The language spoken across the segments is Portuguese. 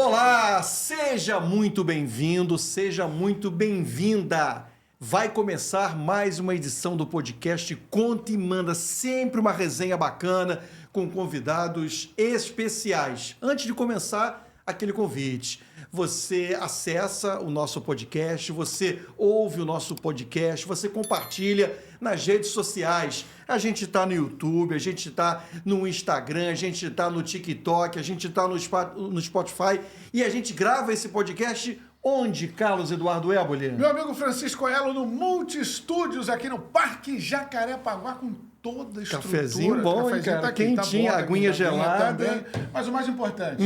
Olá, seja muito bem-vindo, seja muito bem-vinda. Vai começar mais uma edição do podcast Conta e Manda, sempre uma resenha bacana com convidados especiais. Antes de começar, aquele convite. Você acessa o nosso podcast, você ouve o nosso podcast, você compartilha nas redes sociais. A gente está no YouTube, a gente está no Instagram, a gente está no TikTok, a gente está no Spotify e a gente grava esse podcast onde, Carlos Eduardo Éboli? Meu amigo Francisco Elo no Multi Estúdios aqui no Parque Jacarepaguá com toda a estrutura. Cafezinho bom, hein, cara? Tá aqui, quentinho, tá bom, aguinha gelada. também. Mas o mais importante,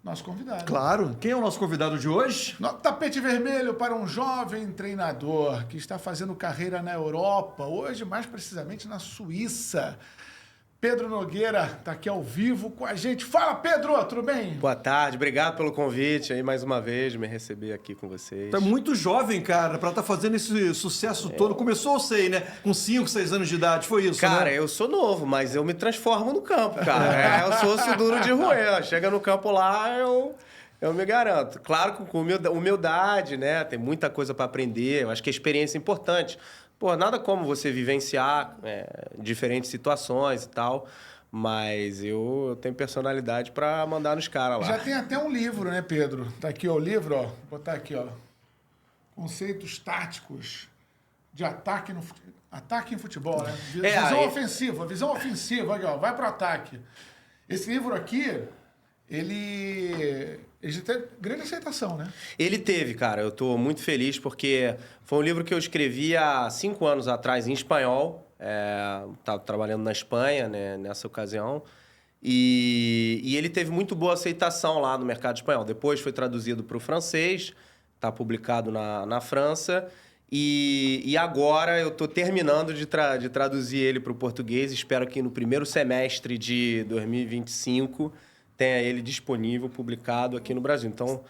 nosso convidado. Claro. Quem é o nosso convidado de hoje? Tapete vermelho para um jovem treinador que está fazendo carreira na Europa, hoje mais precisamente na Suíça. Pedro Nogueira está aqui ao vivo com a gente. Fala, Pedro, tudo bem? Boa tarde, obrigado pelo convite aí mais uma vez, me receber aqui com vocês. Tu é muito jovem, cara, para estar fazendo esse sucesso todo. Começou, eu sei, né? Com 5, 6 anos de idade, foi isso, Cara, né? eu sou novo, mas eu me transformo no campo, cara. Eu sou osso duro de roer. Chega no campo lá, eu me garanto. Claro, com humildade, né? Tem muita coisa para aprender. Eu acho que a experiência é importante. Pô, nada como você vivenciar diferentes situações e tal, mas eu tenho personalidade para mandar nos caras lá. Já tem até um livro, né, Pedro? Tá aqui, ó, o livro, ó. Vou botar aqui, ó. Conceitos táticos de ataque em futebol, né? Visão ofensiva, aqui, ó. Vai pro ataque. Esse livro aqui, ele já teve grande aceitação, né? Ele teve, cara. Eu tô muito feliz porque foi um livro que eu escrevi há 5 anos atrás em espanhol. Estava trabalhando na Espanha, né, nessa ocasião. E ele teve muito boa aceitação lá no mercado espanhol. Depois foi traduzido para o francês, está publicado na França. E agora eu estou terminando de traduzir ele para o português. Espero que no primeiro semestre de 2025... tenha ele disponível, publicado aqui no Brasil. Então,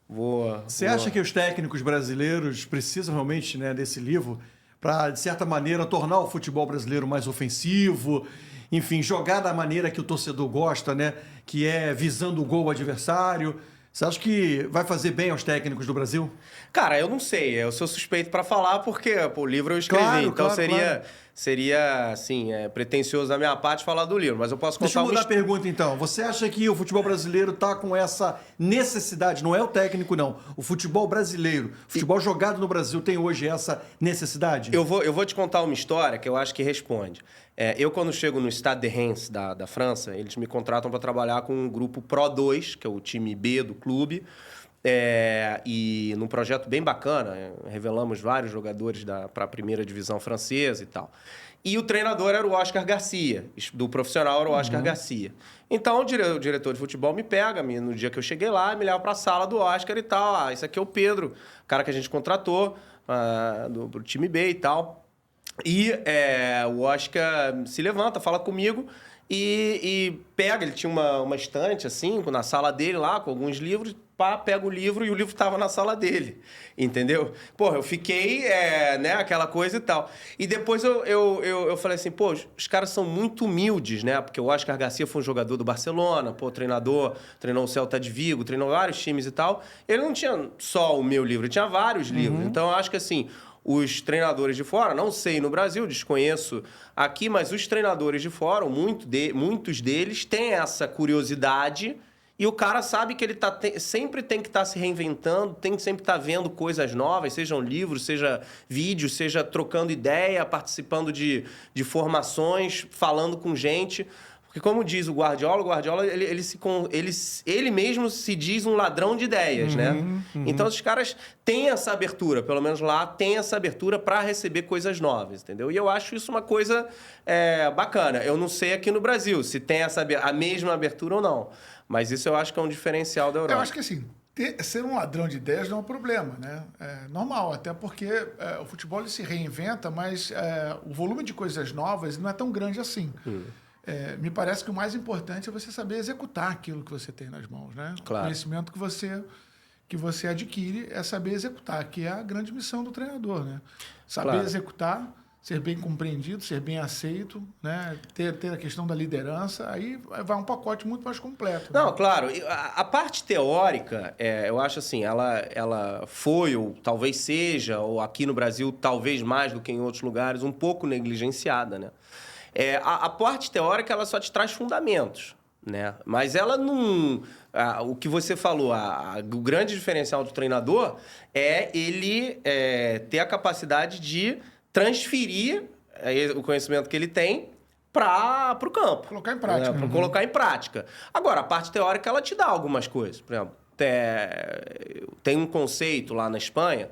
Você acha que os técnicos brasileiros precisam realmente, né, desse livro para, de certa maneira, tornar o futebol brasileiro mais ofensivo, enfim, jogar da maneira que o torcedor gosta, né, que é visando o gol adversário? Você acha que vai fazer bem aos técnicos do Brasil? Cara, eu não sei. Eu sou suspeito para falar porque o livro eu escrevi. Claro, então claro. seria assim, pretensioso da minha parte falar do livro. Mas eu posso contar Deixa eu mudar a pergunta, então. Você acha que o futebol brasileiro está com essa necessidade? Não é o técnico, não. O futebol brasileiro, o futebol jogado no Brasil tem hoje essa necessidade? Eu vou te contar uma história que eu acho que responde. Eu, quando chego no Stade de Reims da França, eles me contratam para trabalhar com um grupo Pro 2, que é o time B do clube, e num projeto bem bacana, revelamos vários jogadores para a primeira divisão francesa e tal. E o treinador era o Oscar Garcia, do profissional era o Oscar Garcia. Então, o diretor de futebol me pega, no dia que eu cheguei lá, me leva para a sala do Oscar e tal. Esse aqui é o Pedro, o cara que a gente contratou do time B e tal. E o Oscar se levanta, fala comigo e pega, ele tinha uma estante assim, na sala dele lá, com alguns livros, pega o livro e o livro estava na sala dele, entendeu? Porra, eu fiquei, aquela coisa e tal. E depois eu falei assim, pô, os caras são muito humildes, né? Porque o Oscar Garcia foi um jogador do Barcelona, treinador, treinou o Celta de Vigo, treinou vários times e tal. Ele não tinha só o meu livro, ele tinha vários livros. Então, eu acho que assim, os treinadores de fora, não sei no Brasil, desconheço aqui, mas os treinadores de fora, muitos deles têm essa curiosidade e o cara sabe que ele sempre tem que estar se reinventando, tem que sempre estar vendo coisas novas, sejam livros, seja vídeos, seja trocando ideia, participando de formações, falando com gente. Porque como diz o Guardiola ele mesmo se diz um ladrão de ideias, né? Então, os caras têm essa abertura, pelo menos lá, tem essa abertura para receber coisas novas, entendeu? E eu acho isso uma coisa bacana. Eu não sei aqui no Brasil se tem a mesma abertura ou não, mas isso eu acho que é um diferencial da Europa. Eu acho que assim, ser um ladrão de ideias não é um problema, né? É normal, até porque o futebol ele se reinventa, mas o volume de coisas novas não é tão grande assim. Me parece que o mais importante é você saber executar aquilo que você tem nas mãos, né? Claro. O conhecimento que você adquire é saber executar, que é a grande missão do treinador, né? Saber executar, ser bem compreendido, ser bem aceito, né? Ter a questão da liderança, aí vai um pacote muito mais completo. Não, né? claro. A parte teórica, eu acho assim, ela foi, ou talvez seja, ou aqui no Brasil, talvez mais do que em outros lugares, um pouco negligenciada, né? A parte teórica, ela só te traz fundamentos, né? Mas ela não... o que você falou, o grande diferencial do treinador é ele ter a capacidade de transferir o conhecimento que ele tem para o campo. Colocar em prática. Para colocar em prática. Agora, a parte teórica, ela te dá algumas coisas. Por exemplo, tem um conceito lá na Espanha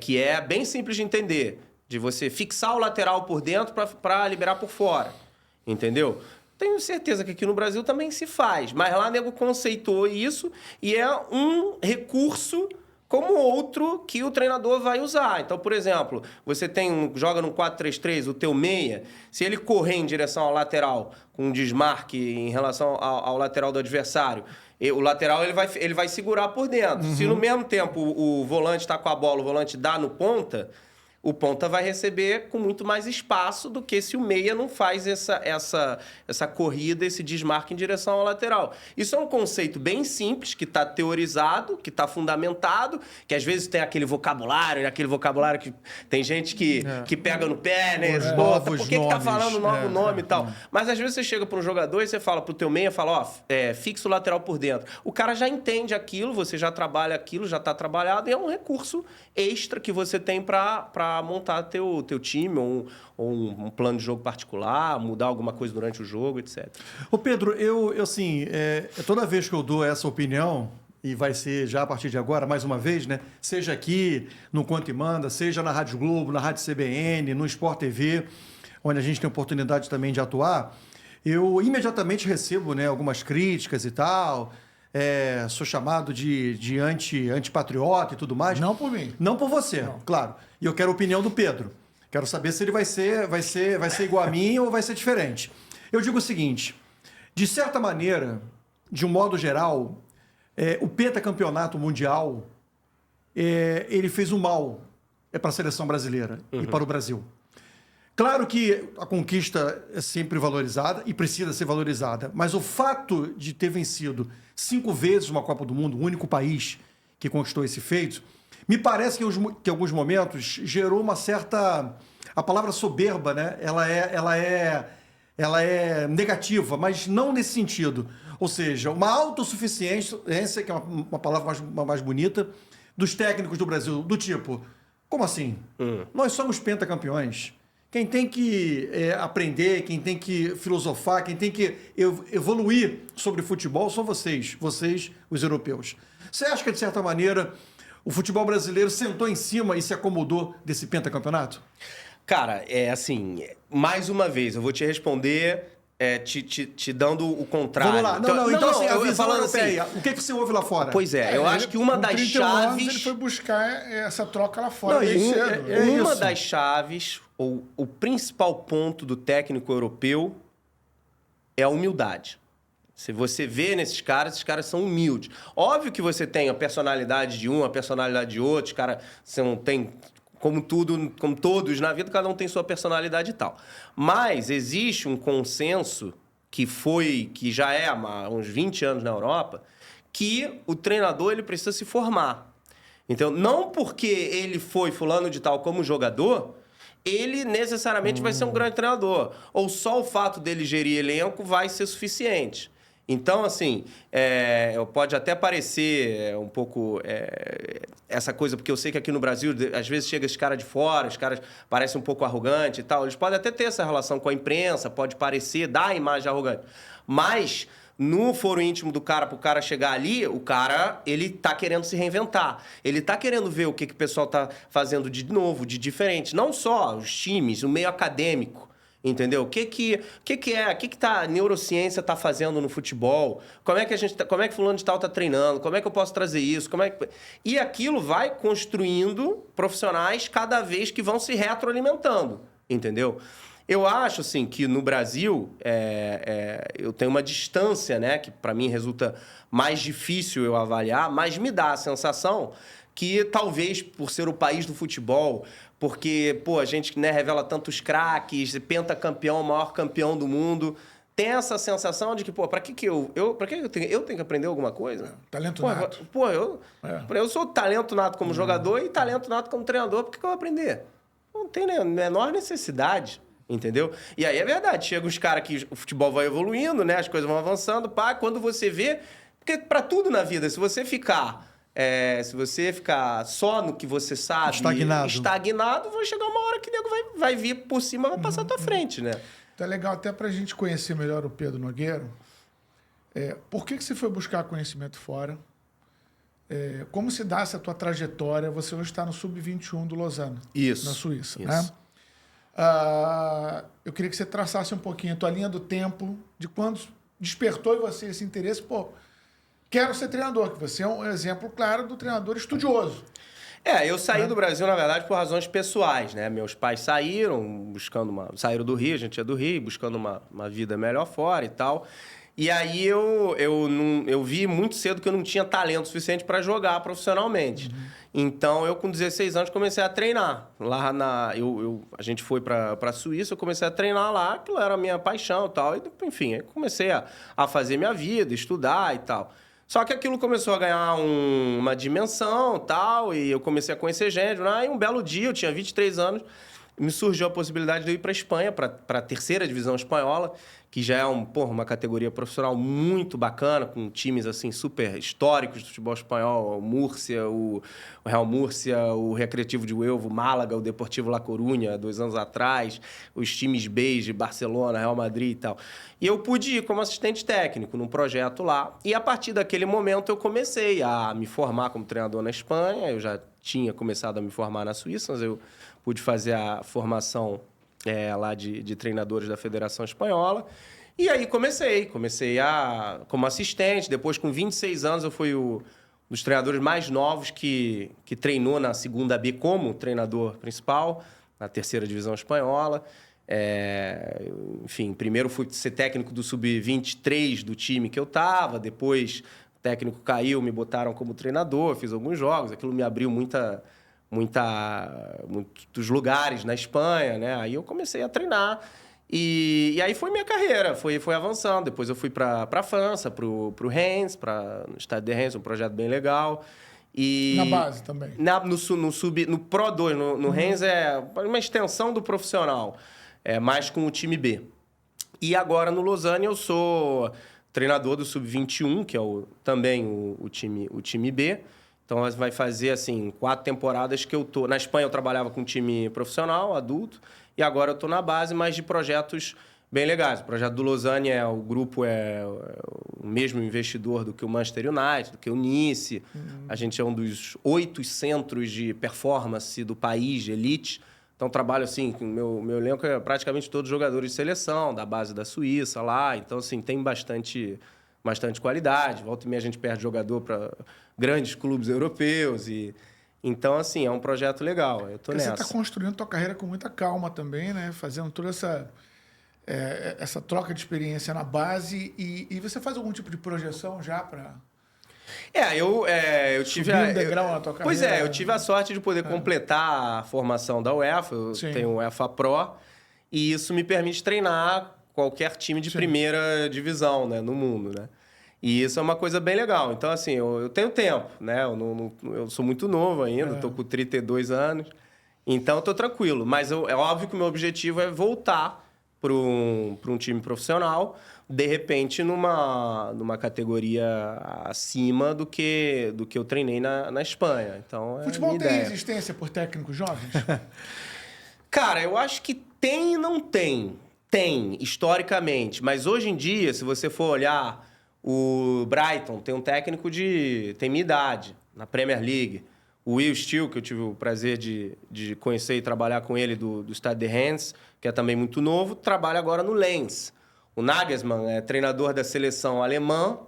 que é bem simples de entender, de você fixar o lateral por dentro para liberar por fora. Entendeu? Tenho certeza que aqui no Brasil também se faz. Mas lá o nego conceitou isso e é um recurso como outro que o treinador vai usar. Então, por exemplo, você joga no 4-3-3, o teu meia, se ele correr em direção ao lateral com um desmarque em relação ao lateral do adversário, o lateral ele vai segurar por dentro. Se no mesmo tempo o volante está com a bola, o volante dá no ponta, o ponta vai receber com muito mais espaço do que se o meia não faz essa corrida, esse desmarque em direção ao lateral. Isso é um conceito bem simples, que está teorizado, que está fundamentado, que às vezes tem aquele vocabulário que tem gente que pega no pé, né? Por que está falando novo nome e tal? Mas às vezes você chega para um jogador e você fala para o teu meia, fala, fixa o lateral por dentro. O cara já entende aquilo, você já trabalha aquilo, já está trabalhado, e é um recurso extra que você tem para montar teu time ou um plano de jogo particular, mudar alguma coisa durante o jogo, etc. Ô Pedro, eu assim, toda vez que eu dou essa opinião, e vai ser já a partir de agora, mais uma vez, né? Seja aqui no Conta e Manda, seja na Rádio Globo, na Rádio CBN, no Sport TV, onde a gente tem oportunidade também de atuar, eu imediatamente recebo, né, algumas críticas e tal. Sou chamado de antipatriota e tudo mais. Não por mim. Não por você, claro. E eu quero a opinião do Pedro. Quero saber se ele vai ser igual a mim ou vai ser diferente. Eu digo o seguinte, de certa maneira, de um modo geral, o pentacampeonato mundial, ele fez um mal para a seleção brasileira e para o Brasil. Claro que a conquista é sempre valorizada e precisa ser valorizada, mas o fato de ter vencido 5 vezes uma Copa do Mundo, o único país que conquistou esse feito, me parece que em alguns momentos gerou uma certa... A palavra soberba, né? Ela é negativa, mas não nesse sentido. Ou seja, uma autossuficiência, que é uma palavra mais bonita, dos técnicos do Brasil, do tipo, como assim? Nós somos pentacampeões. Quem tem que aprender, quem tem que filosofar, quem tem que evoluir sobre futebol são vocês, os europeus. Você acha que, de certa maneira, o futebol brasileiro sentou em cima e se acomodou desse pentacampeonato? Cara, assim, mais uma vez, eu vou te responder te dando o contrário. Vamos lá. Então assim, a visão europeia, assim, o que você ouve lá fora? Pois eu acho que uma das chaves... ele foi buscar essa troca lá fora. Uma das chaves, ou o principal ponto do técnico europeu é a humildade. Se você vê nesses caras, esses caras são humildes. Óbvio que você tem a personalidade de um, a personalidade de outro, os caras não tem... Como todos na vida, cada um tem sua personalidade e tal. Mas existe um consenso que já é há uns 20 anos na Europa, que o treinador ele precisa se formar. Então, não porque ele foi fulano de tal como jogador, ele necessariamente vai ser um grande treinador. Ou só o fato dele gerir elenco vai ser suficiente. Então, assim, pode até parecer um pouco essa coisa, porque eu sei que aqui no Brasil, às vezes chega esse cara de fora, os caras parecem um pouco arrogantes e tal. Eles podem até ter essa relação com a imprensa, pode parecer, dar a imagem arrogante. Mas, no foro íntimo do cara, pro cara chegar ali, o cara, ele tá querendo se reinventar. Ele tá querendo ver o que o pessoal tá fazendo de novo, de diferente. Não só os times, o meio acadêmico. Entendeu? O que a neurociência está fazendo no futebol? Como é que fulano de tal está treinando? Como é que eu posso trazer isso? E aquilo vai construindo profissionais cada vez que vão se retroalimentando, entendeu? Eu acho assim que no Brasil eu tenho uma distância, né, que para mim resulta mais difícil eu avaliar, mas me dá a sensação que talvez por ser o país do futebol, porque, pô, a gente, né, revela tantos craques, pentacampeão, maior campeão do mundo, tem essa sensação de que, pô, pra que eu tenho que aprender alguma coisa? Talento pô, nato. Pô, eu sou talento nato como jogador e talento nato como treinador, por que eu vou aprender? Não tem a menor necessidade, entendeu? E aí é verdade, chega uns caras que o futebol vai evoluindo, né, as coisas vão avançando, pá, quando você vê... Porque pra tudo na vida, se você ficar só no que você sabe... Estagnado, vai chegar uma hora que o nego vai vir por cima e vai passar à tua frente, né? Então é legal até pra gente conhecer melhor o Pedro Nogueiro. Por que você foi buscar conhecimento fora? Como se dá essa tua trajetória? Você hoje está no Sub-21 do Lausanne, na Suíça, isso. né? Eu queria que você traçasse um pouquinho a tua linha do tempo, de quando despertou em você esse interesse. Pô, quero ser treinador, que você é um exemplo claro do treinador estudioso. Eu saí do Brasil, na verdade, por razões pessoais, né? Meus pais saíram saíram do Rio, a gente é do Rio, buscando uma vida melhor fora e tal. E aí eu vi muito cedo que eu não tinha talento suficiente para jogar profissionalmente. Então, eu com 16 anos comecei a treinar. Lá a gente foi para a Suíça, eu comecei a treinar lá, aquilo era a minha paixão e tal. E, enfim, aí comecei a fazer minha vida, estudar e tal. Só que aquilo começou a ganhar uma dimensão e tal, e eu comecei a conhecer gente. Aí um belo dia, eu tinha 23 anos, me surgiu a possibilidade de eu ir para a Espanha, para a terceira divisão espanhola, que já é uma categoria profissional muito bacana, com times assim super históricos do futebol espanhol, o Múrcia, o Real Múrcia, o Recreativo de Huelva, o Málaga, o Deportivo La Coruña, 2 anos atrás, os times B de Barcelona, Real Madrid e tal. E eu pude ir como assistente técnico num projeto lá, e a partir daquele momento eu comecei a me formar como treinador na Espanha. Eu já tinha começado a me formar na Suíça, mas eu pude fazer a formação lá de treinadores da Federação Espanhola. E aí comecei como assistente. Depois, com 26 anos, eu fui um dos treinadores mais novos que treinou na segunda B como treinador principal, na terceira divisão espanhola. Enfim, primeiro fui ser técnico do Sub-23 do time que eu estava. Depois, o técnico caiu, me botaram como treinador, fiz alguns jogos. Aquilo me abriu muitos lugares na Espanha, né? Aí eu comecei a treinar e aí foi minha carreira, foi avançando. Depois eu fui para a França, pro Reims, no Stade de Reims, um projeto bem legal. E na base também? No Pro 2, no Reims é uma extensão do profissional, mais com o time B. E agora no Lausanne eu sou treinador do Sub-21, que é também o time B. Então, vai fazer, assim, 4 temporadas que eu tô... Na Espanha, eu trabalhava com time profissional, adulto, e agora eu tô na base, mas de projetos bem legais. O projeto do Lausanne, o grupo é o mesmo investidor do que o Manchester United, do que o Nice. A gente é um dos 8 centros de performance do país, de elite. Então, trabalho, assim, meu elenco é praticamente todos jogadores de seleção, da base da Suíça lá. Então, assim, tem bastante qualidade. Volta e meia a gente perde jogador para grandes clubes europeus. Então, assim, é um projeto legal. Eu tô nessa. Você está construindo tua carreira com muita calma também, né? Fazendo toda essa troca de experiência na base. E você faz algum tipo de projeção já para... eu tive subir um degrau na tua carreira? Pois eu tive a sorte de poder completar a formação da UEFA. Eu tenho o UEFA Pro. E isso me permite treinar qualquer time de primeira divisão, né, no mundo, né? E isso é uma coisa bem legal. Então, assim, eu tenho tempo, né? Eu sou muito novo ainda, estou com 32 anos. Então, eu estou tranquilo. Mas é óbvio que o meu objetivo é voltar para um time profissional, de repente, numa categoria acima do que eu treinei na Espanha. Então, futebol tem resistência por técnicos jovens? Cara, eu acho que tem e não tem. Tem, historicamente. Mas hoje em dia, se você for olhar... O Brighton tem um técnico tem minha idade, na Premier League. O Will Steele, que eu tive o prazer de conhecer e trabalhar com ele do Stade de Reims, que é também muito novo, trabalha agora no Lens. O Nagelsmann é treinador da seleção alemã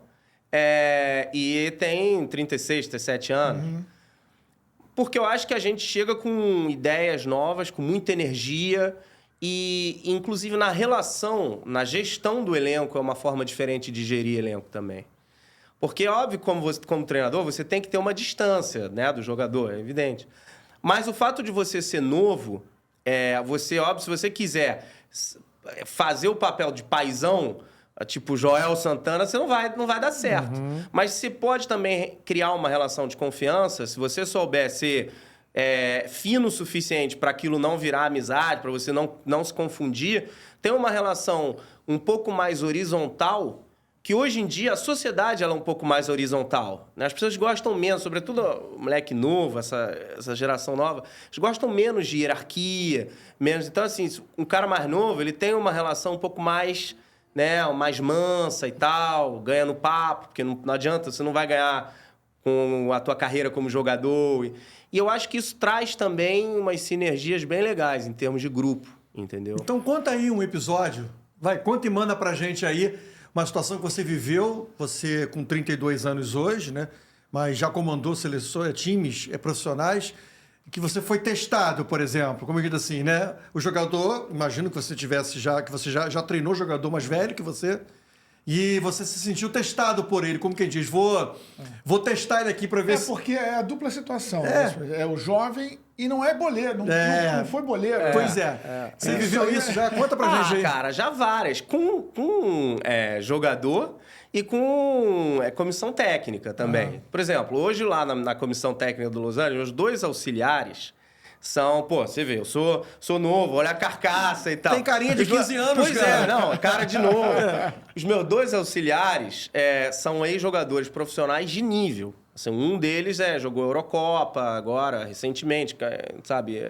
e tem 36, 37 anos. Porque eu acho que a gente chega com ideias novas, com muita energia... E, inclusive, na gestão do elenco, é uma forma diferente de gerir elenco também. Porque, óbvio, como treinador, você tem que ter uma distância, né, do jogador, é evidente. Mas o fato de você ser novo, óbvio, se você quiser fazer o papel de paizão, tipo Joel Santana, você não vai dar certo. Mas você pode também criar uma relação de confiança, se você souber ser fino o suficiente para aquilo não virar amizade, para você não se confundir, ter uma relação um pouco mais horizontal, que hoje em dia a sociedade ela é um pouco mais horizontal, né? As pessoas gostam menos, sobretudo o moleque novo, essa geração nova, eles gostam menos de hierarquia, menos... Então, assim, um cara mais novo, ele tem uma relação um pouco mais, né, mais mansa e tal, ganha no papo, porque não adianta, você não vai ganhar com a tua carreira como jogador. E eu acho que isso traz também umas sinergias bem legais em termos de grupo, entendeu? Então conta aí um episódio, conta e manda pra gente aí uma situação que você viveu, você com 32 anos hoje, né? Mas já comandou seleções, times profissionais, que você foi testado, por exemplo, como eu digo assim, né? O jogador, imagino que você já treinou jogador mais velho que você, e você se sentiu testado por ele, como quem diz, vou testar ele aqui para ver se... Porque é a dupla situação. É o jovem e não é boleiro, não foi boleiro. Pois Você viveu isso já? Conta pra gente aí. Cara, já várias. Com jogador e com comissão técnica também. Por exemplo, hoje lá na comissão técnica do Los Angeles, os 2 auxiliares são... Pô, você vê, eu sou novo, olha a carcaça e tal. Tem carinha de 15 anos, pois cara. Cara de novo. Os meus 2 auxiliares são ex-jogadores profissionais de nível. Assim, um deles jogou Eurocopa agora, recentemente, sabe?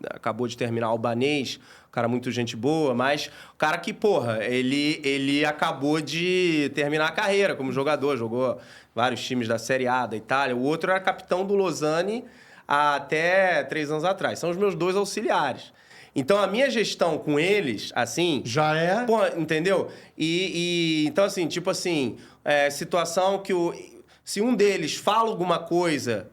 Acabou de terminar albanês, um cara muito gente boa, mas o cara que, porra, ele acabou de terminar a carreira como jogador, jogou vários times da Série A da Itália. O outro era capitão do Lausanne até 3 anos atrás. São os meus 2 auxiliares. Então, a minha gestão com eles, assim... Já é... Pô, entendeu? Então, assim, tipo assim, situação que se um deles fala alguma coisa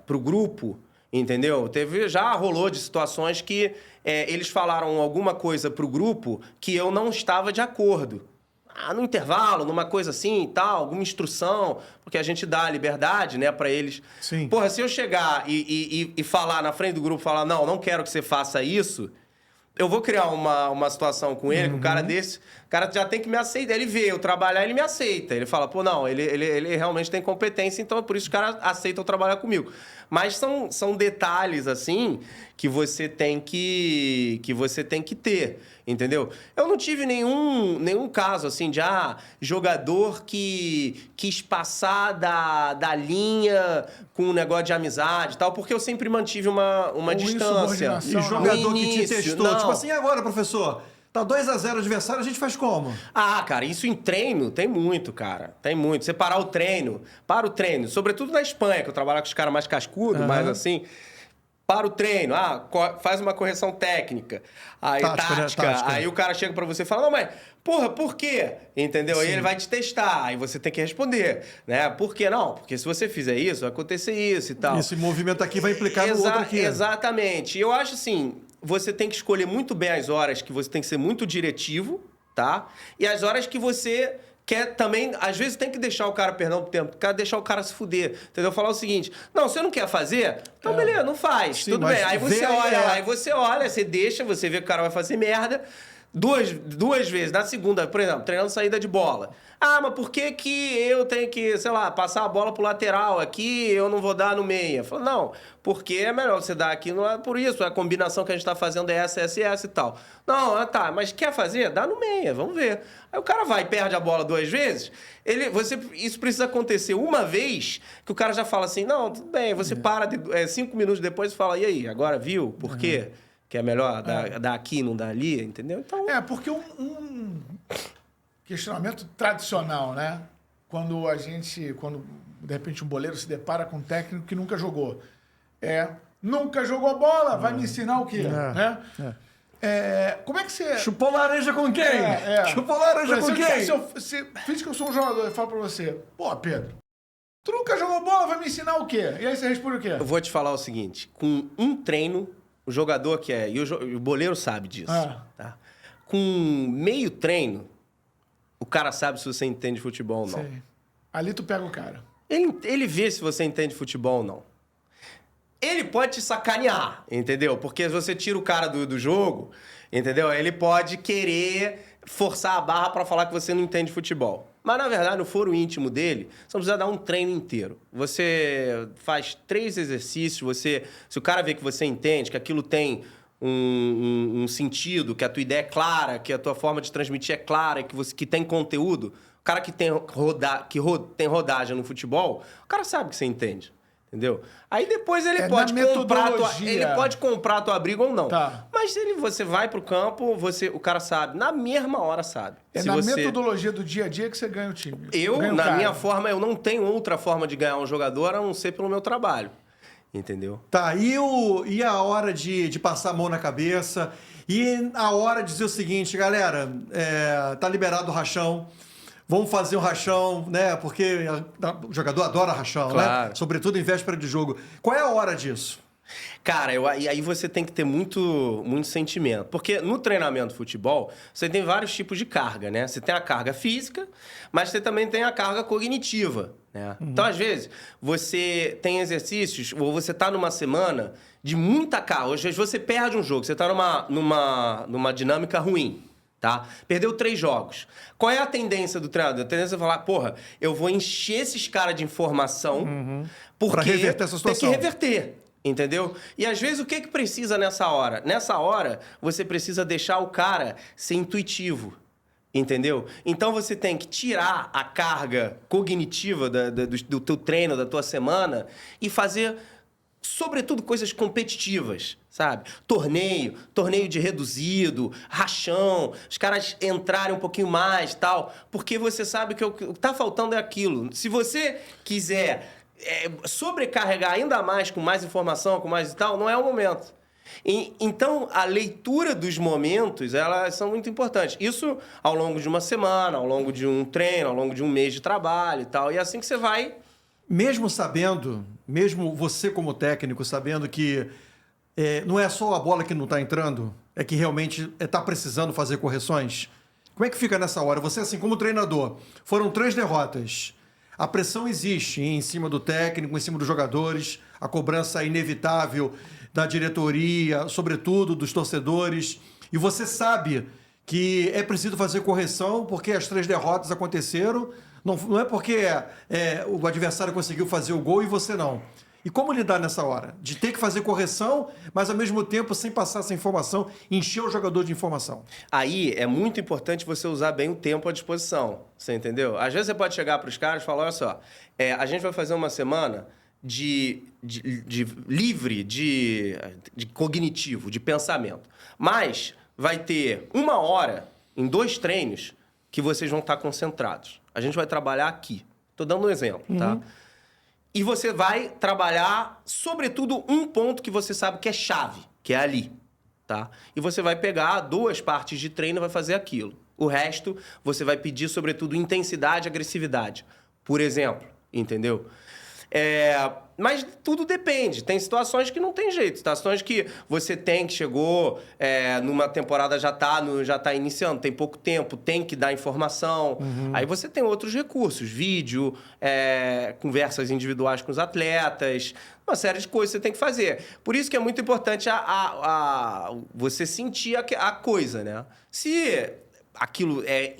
pro grupo, entendeu? Já rolou de situações que eles falaram alguma coisa pro grupo que eu não estava de acordo. No intervalo, numa coisa assim e tal, alguma instrução, porque a gente dá a liberdade, né, pra eles. Sim. Porra, se eu chegar e falar na frente do grupo, falar, não quero que você faça isso, eu vou criar uma situação com ele, que o cara desse, o cara já tem que me aceitar. Ele vê eu trabalhar, ele me aceita. Ele fala, pô, não, ele realmente tem competência, então é por isso que o cara aceita eu trabalhar comigo. Mas são detalhes, assim, que você tem que ter, entendeu? Eu não tive nenhum caso, assim, de jogador que quis passar da linha com um negócio de amizade e tal, porque eu sempre mantive uma distância. E jogador que te testou, tipo assim, e agora, professor? Tá 2-0 adversário, a gente faz como? Cara, isso em treino tem muito, cara. Tem muito. Você parar o treino, para o treino. Sobretudo na Espanha, que eu trabalho com os caras mais cascudos, mas assim... Para o treino, faz uma correção técnica, aí tática. Aí o cara chega pra você e fala, não, mas, porra, por quê? Entendeu? Sim. Aí ele vai te testar, aí você tem que responder, né? Por quê? Não, porque se você fizer isso, vai acontecer isso e tal. Esse movimento aqui vai implicar no outro aqui. Exatamente. E eu acho assim, você tem que escolher muito bem as horas que você tem que ser muito diretivo, tá? E as horas que você... quer também, às vezes tem que deixar o cara perder o tempo, deixar o cara se fuder, entendeu? Falar o seguinte, não, você não quer fazer? Então beleza, não faz, sim, tudo bem. Aí você olha, você deixa, você vê que o cara vai fazer merda, duas vezes, na segunda, por exemplo, treinando saída de bola. Mas por que eu tenho que, sei lá, passar a bola pro lateral aqui, eu não vou dar no meia? Fala, não, porque é melhor você dar aqui, não é por isso, a combinação que a gente tá fazendo é essa e tal. Não, tá, mas quer fazer? Dá no meia, vamos ver. Aí o cara vai e perde a bola 2 vezes, isso precisa acontecer uma vez, que o cara já fala assim, não, tudo bem, você para 5 minutos depois e fala, e aí, agora viu? Por quê? Que é melhor dar aqui, não dar ali, entendeu? Então... porque um questionamento tradicional, né? Quando de repente um boleiro se depara com um técnico que nunca jogou. Nunca jogou bola, vai me ensinar o quê? Né? Como é que você... Chupou laranja com quem? Chupou laranja com quem? Finge que eu sou um jogador e falo pra você, pô, Pedro, tu nunca jogou bola, vai me ensinar o quê? E aí você responde o quê? Eu vou te falar o seguinte, com um treino, o jogador e o boleiro sabe disso, tá? Com meio treino, o cara sabe se você entende futebol ou não. Sei. Ali tu pega o cara. Ele vê se você entende futebol ou não. Ele pode te sacanear, entendeu? Porque se você tira o cara do jogo, entendeu? Ele pode querer forçar a barra pra falar que você não entende futebol. Mas, na verdade, no foro íntimo dele, você não precisa dar um treino inteiro. Você faz 3 exercícios, se o cara vê que você entende, que aquilo tem um sentido, que a tua ideia é clara, que a tua forma de transmitir é clara, que tem conteúdo, o cara que tem rodagem no futebol, o cara sabe que você entende. Entendeu? Aí depois ele pode comprar a tua briga ou não. Tá. Mas você vai pro campo, o cara sabe, na mesma hora sabe. Metodologia do dia a dia que você ganha o time. Minha forma, eu não tenho outra forma de ganhar um jogador a não ser pelo meu trabalho. Entendeu? Tá, e a hora de passar a mão na cabeça? E a hora de dizer o seguinte, galera, tá liberado o rachão. Vamos fazer um rachão, né? Porque o jogador adora rachão, claro, né? Sobretudo em véspera de jogo. Qual é a hora disso? Cara, e aí você tem que ter muito sentimento. Porque no treinamento de futebol, você tem vários tipos de carga, né? Você tem a carga física, mas você também tem a carga cognitiva, né? Uhum. Então, às vezes, você tem exercícios, ou você tá numa semana de muita carga. Às vezes você perde um jogo, você tá numa dinâmica ruim. Tá? Perdeu 3 jogos. Qual é a tendência do treinador? A tendência é falar, porra, eu vou encher esses caras de informação porque pra reverter essa situação. Tem que reverter, entendeu? E às vezes o que precisa nessa hora? Nessa hora, você precisa deixar o cara ser intuitivo, entendeu? Então você tem que tirar a carga cognitiva do teu treino, da tua semana e fazer, sobretudo, coisas competitivas, sabe? Torneio de reduzido, rachão, os caras entrarem um pouquinho mais e tal, porque você sabe que o que tá faltando é aquilo. Se você quiser sobrecarregar ainda mais, com mais informação, com mais e tal, não é o momento. Então, a leitura dos momentos, elas são muito importantes. Isso ao longo de uma semana, ao longo de um treino, ao longo de um mês de trabalho e tal, e é assim que você vai... Mesmo você como técnico, sabendo que não é só a bola que não está entrando, é que realmente está precisando fazer correções, como é que fica nessa hora? Você, assim, como treinador, foram 3 derrotas, a pressão existe em cima do técnico, em cima dos jogadores, a cobrança é inevitável da diretoria, sobretudo dos torcedores, e você sabe que é preciso fazer correção porque as 3 derrotas aconteceram. Não é porque o adversário conseguiu fazer o gol e você não. E como lidar nessa hora? De ter que fazer correção, mas ao mesmo tempo sem passar essa informação, encher o jogador de informação. Aí é muito importante você usar bem o tempo à disposição. Você entendeu? Às vezes você pode chegar para os caras e falar, olha só, a gente vai fazer uma semana livre de cognitivo, de pensamento. Mas vai ter 1 hora em 2 treinos que vocês vão estar concentrados. A gente vai trabalhar aqui. Estou dando um exemplo, tá? E você vai trabalhar, sobretudo, um ponto que você sabe que é chave, que é ali, tá? E você vai pegar 2 partes de treino e vai fazer aquilo. O resto, você vai pedir, sobretudo, intensidade e agressividade. Por exemplo, entendeu? Mas tudo depende. Tem situações que não tem jeito. Situações que você chegou numa temporada, já tá iniciando, tem pouco tempo, tem que dar informação. Aí você tem outros recursos, vídeo, conversas individuais com os atletas, uma série de coisas que você tem que fazer. Por isso que é muito importante você sentir a coisa, né? Se aquilo é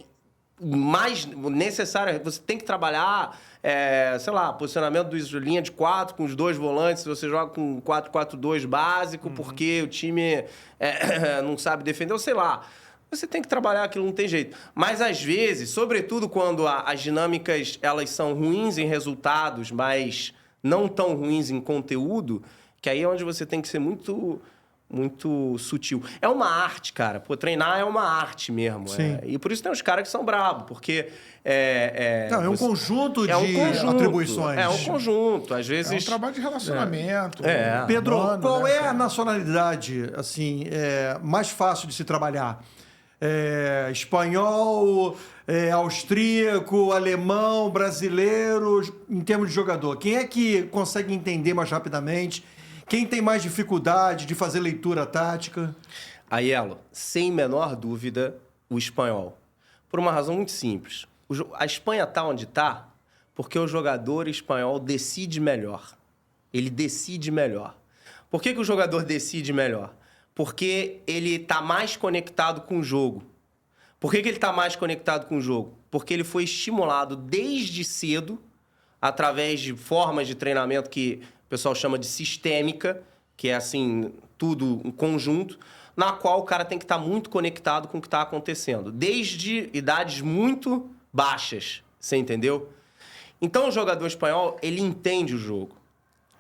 mais necessário, você tem que trabalhar... sei lá, posicionamento de linha de 4 com os 2 volantes, você joga com 4-4-2 básico, porque o time não sabe defender, ou sei lá. Você tem que trabalhar aquilo, não tem jeito. Mas, às vezes, sobretudo quando as dinâmicas elas são ruins em resultados, mas não tão ruins em conteúdo, que aí é onde você tem que ser muito sutil. É uma arte, cara. Pô, treinar é uma arte mesmo. Sim. E por isso tem os caras que são bravos, porque... um conjunto de atribuições. É um conjunto. Às vezes... É um trabalho de relacionamento. Pedro, humano, qual é a nacionalidade assim, mais fácil de se trabalhar? Espanhol, austríaco, alemão, brasileiro, em termos de jogador? Quem é que consegue entender mais rapidamente? Quem tem mais dificuldade de fazer leitura tática? Aiello, sem menor dúvida, o espanhol. Por uma razão muito simples. A Espanha está onde está Porque o jogador espanhol decide melhor. Ele decide melhor. Por que o jogador decide melhor? Porque ele está mais conectado com o jogo. Por que ele está mais conectado com o jogo? Porque ele foi estimulado desde cedo, através de formas de treinamento que o pessoal chama de sistêmica, que é assim, tudo um conjunto, na qual o cara tem que estar muito conectado com o que está acontecendo. Desde idades muito baixas, você entendeu? Então o jogador espanhol, ele entende o jogo,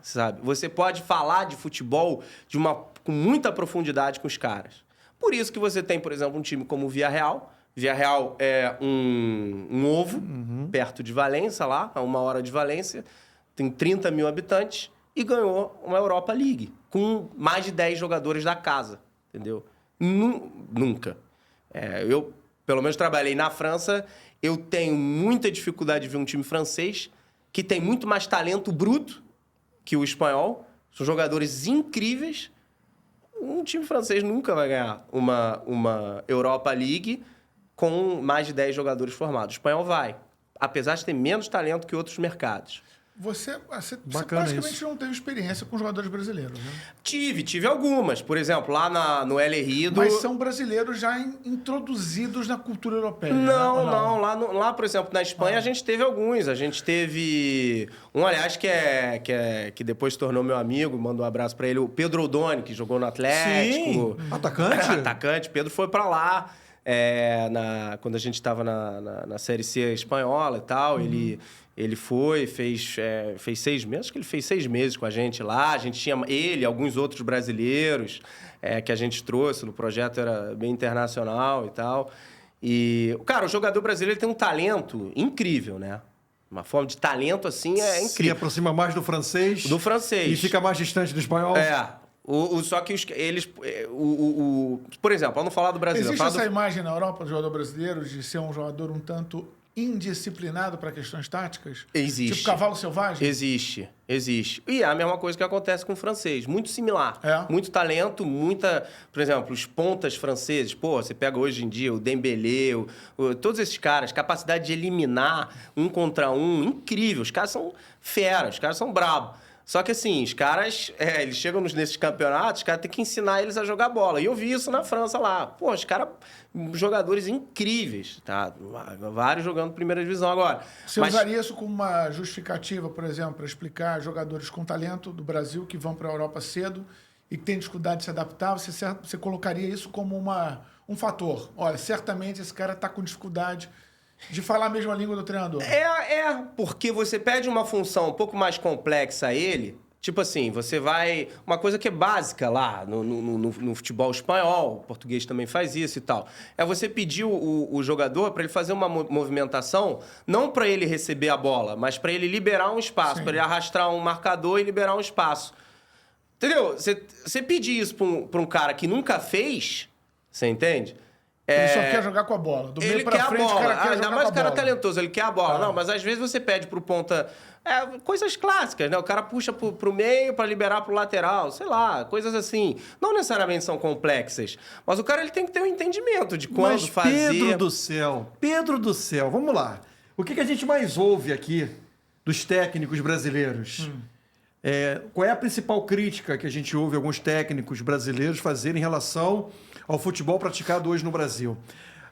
sabe? Você pode falar de futebol com muita profundidade com os caras. Por isso que você tem, por exemplo, um time como o Villarreal. Villarreal é um ovo, perto de Valência, lá, a 1 hora de Valência. Tem 30 mil habitantes e ganhou uma Europa League, com mais de 10 jogadores da casa, entendeu? Nunca. Eu, pelo menos, trabalhei na França. Eu tenho muita dificuldade de ver um time francês que tem muito mais talento bruto que o espanhol. São jogadores incríveis. Um time francês nunca vai ganhar uma Europa League com mais de 10 jogadores formados. O espanhol vai, apesar de ter menos talento que outros mercados. Você praticamente não teve experiência com jogadores brasileiros, né? Tive algumas. Por exemplo, lá no El Hierro... Mas são brasileiros já introduzidos na cultura europeia. Não. Lá, por exemplo, na Espanha, a gente teve alguns. A gente teve um, aliás, que depois se tornou meu amigo, mando um abraço pra ele, o Pedro Odoni, que jogou no Atlético. Sim. Atacante? Atacante. Pedro foi pra lá. Quando a gente estava na Série C espanhola e tal, ele foi, fez 6 meses, acho que ele fez 6 meses com a gente lá. A gente tinha ele, alguns outros brasileiros que a gente trouxe, no projeto era bem internacional e tal. E, cara, o jogador brasileiro tem um talento incrível, né? Uma forma de talento, assim, incrível. Se aproxima mais do francês. Do francês. E fica mais distante do espanhol. Só que eles... por exemplo, vamos falar do Brasil. Existe essa imagem na Europa do jogador brasileiro de ser um jogador um tanto indisciplinado para questões táticas? Existe. Tipo cavalo selvagem? Existe. E é a mesma coisa que acontece com o francês. Muito similar. Muito talento, Por exemplo, os pontas franceses. Pô, você pega hoje em dia o Dembélé, todos esses caras, capacidade de eliminar 1 contra 1, incrível. Os caras são feras, os caras são bravos. Só que assim, os caras, eles chegam nesses campeonatos, os caras têm que ensinar eles a jogar bola. E eu vi isso na França lá. Pô, os caras, jogadores incríveis, tá? Vários jogando primeira divisão agora. Você usaria isso como uma justificativa, por exemplo, para explicar jogadores com talento do Brasil que vão para a Europa cedo e que têm dificuldade de se adaptar? Você colocaria isso como um fator? Olha, certamente esse cara está com dificuldade de falar a mesma língua do treinador. Porque você pede uma função um pouco mais complexa a ele. Tipo assim, você vai... Uma coisa que é básica lá no futebol espanhol, o português também faz isso e tal. É você pedir o jogador para ele fazer uma movimentação, não para ele receber a bola, mas para ele liberar um espaço, para ele arrastrar um marcador e liberar um espaço. Entendeu? Você pedir isso para um cara que nunca fez, você entende? Ele só quer jogar com a bola. Do meio pra frente, o cara quer jogar com a bola. Ainda mais o cara talentoso, ele quer a bola. Não, mas às vezes você pede pro ponta... coisas clássicas, né? O cara puxa pro meio pra liberar pro lateral, sei lá, coisas assim. Não necessariamente são complexas, mas o cara ele tem que ter um entendimento de quando fazer... Pedro do céu, vamos lá. O que a gente mais ouve aqui dos técnicos brasileiros? Qual é a principal crítica que a gente ouve alguns técnicos brasileiros fazerem em relação ao futebol praticado hoje no Brasil?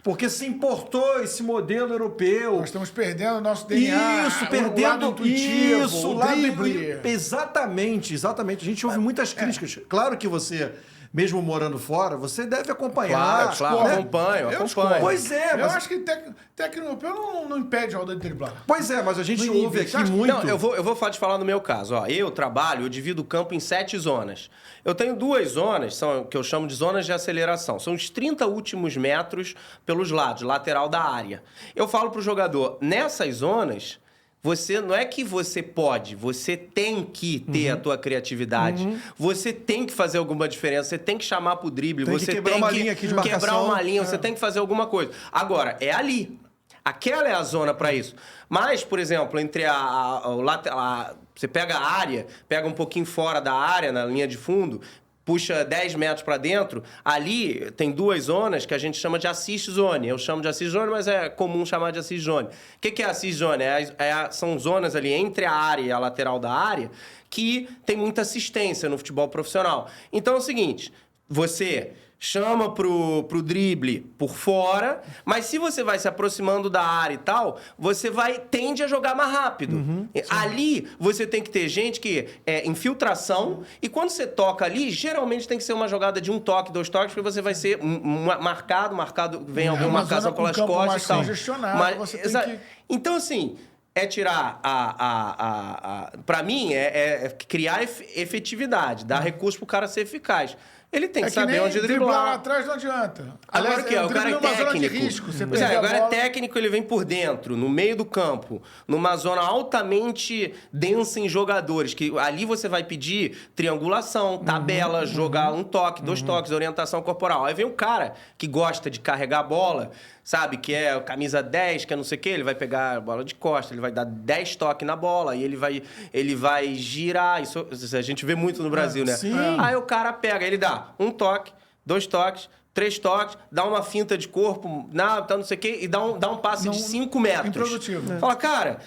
Porque se importou esse modelo europeu. Nós estamos perdendo o nosso DNA. Isso, perdendo o lado intuitivo, o drible. Exatamente. A gente ouve muitas críticas. Claro que você, mesmo morando fora, você deve acompanhar. Claro, acompanho. Pois é. Eu acho que técnico europeu não impede o jogador de driblar. Pois é, mas a gente ouve aqui muito... Não, eu vou te falar no meu caso. Eu divido o campo em 7 zonas. Eu tenho 2 zonas, que eu chamo de zonas de aceleração. São os 30 últimos metros pelos lados, lateral da área. Eu falo pro jogador, nessas zonas... Não é que você pode, você tem que ter a tua criatividade. Você tem que fazer alguma diferença, você tem que chamar pro drible, você tem que quebrar uma linha, você tem que fazer alguma coisa. Agora, é ali. Aquela é a zona para isso. Mas, por exemplo, entre você pega a área, pega um pouquinho fora da área, na linha de fundo, puxa 10 metros para dentro, ali tem 2 zonas que a gente chama de assist zone. Eu chamo de assist zone, mas é comum chamar de assist zone. O que é assist zone? São zonas ali entre a área e a lateral da área que tem muita assistência no futebol profissional. Então é o seguinte, você chama pro drible por fora, mas se você vai se aproximando da área e tal, você tende a jogar mais rápido. Ali, você tem que ter gente que é infiltração, e quando você toca ali, geralmente tem que ser uma jogada de 1 toque, 2 toques, porque você vai ser marcado, vem alguma marcação pelas costas e tal. Mas você tem que... Então, assim... É tirar para mim, é criar efetividade, dar recurso pro cara ser eficaz. Ele tem que saber onde driblar. Lá atrás não adianta. Agora o que é? O cara é técnico. Risco, Agora é técnico, ele vem por dentro, no meio do campo, numa zona altamente densa em jogadores, que ali você vai pedir triangulação, tabela, jogar 1 toque, 2 toques, orientação corporal. Aí vem um cara que gosta de carregar a bola, sabe? Que é camisa 10, que é não sei o quê, ele vai pegar a bola de costa, ele vai dar 10 toques na bola e ele vai girar. Isso a gente vê muito no Brasil, né? Sim. Aí o cara pega, ele dá 1 toque, 2 toques, 3 toques, dá uma finta de corpo, não sei o quê, e dá um passe de 5 metros. Improdutivo. Fala, cara,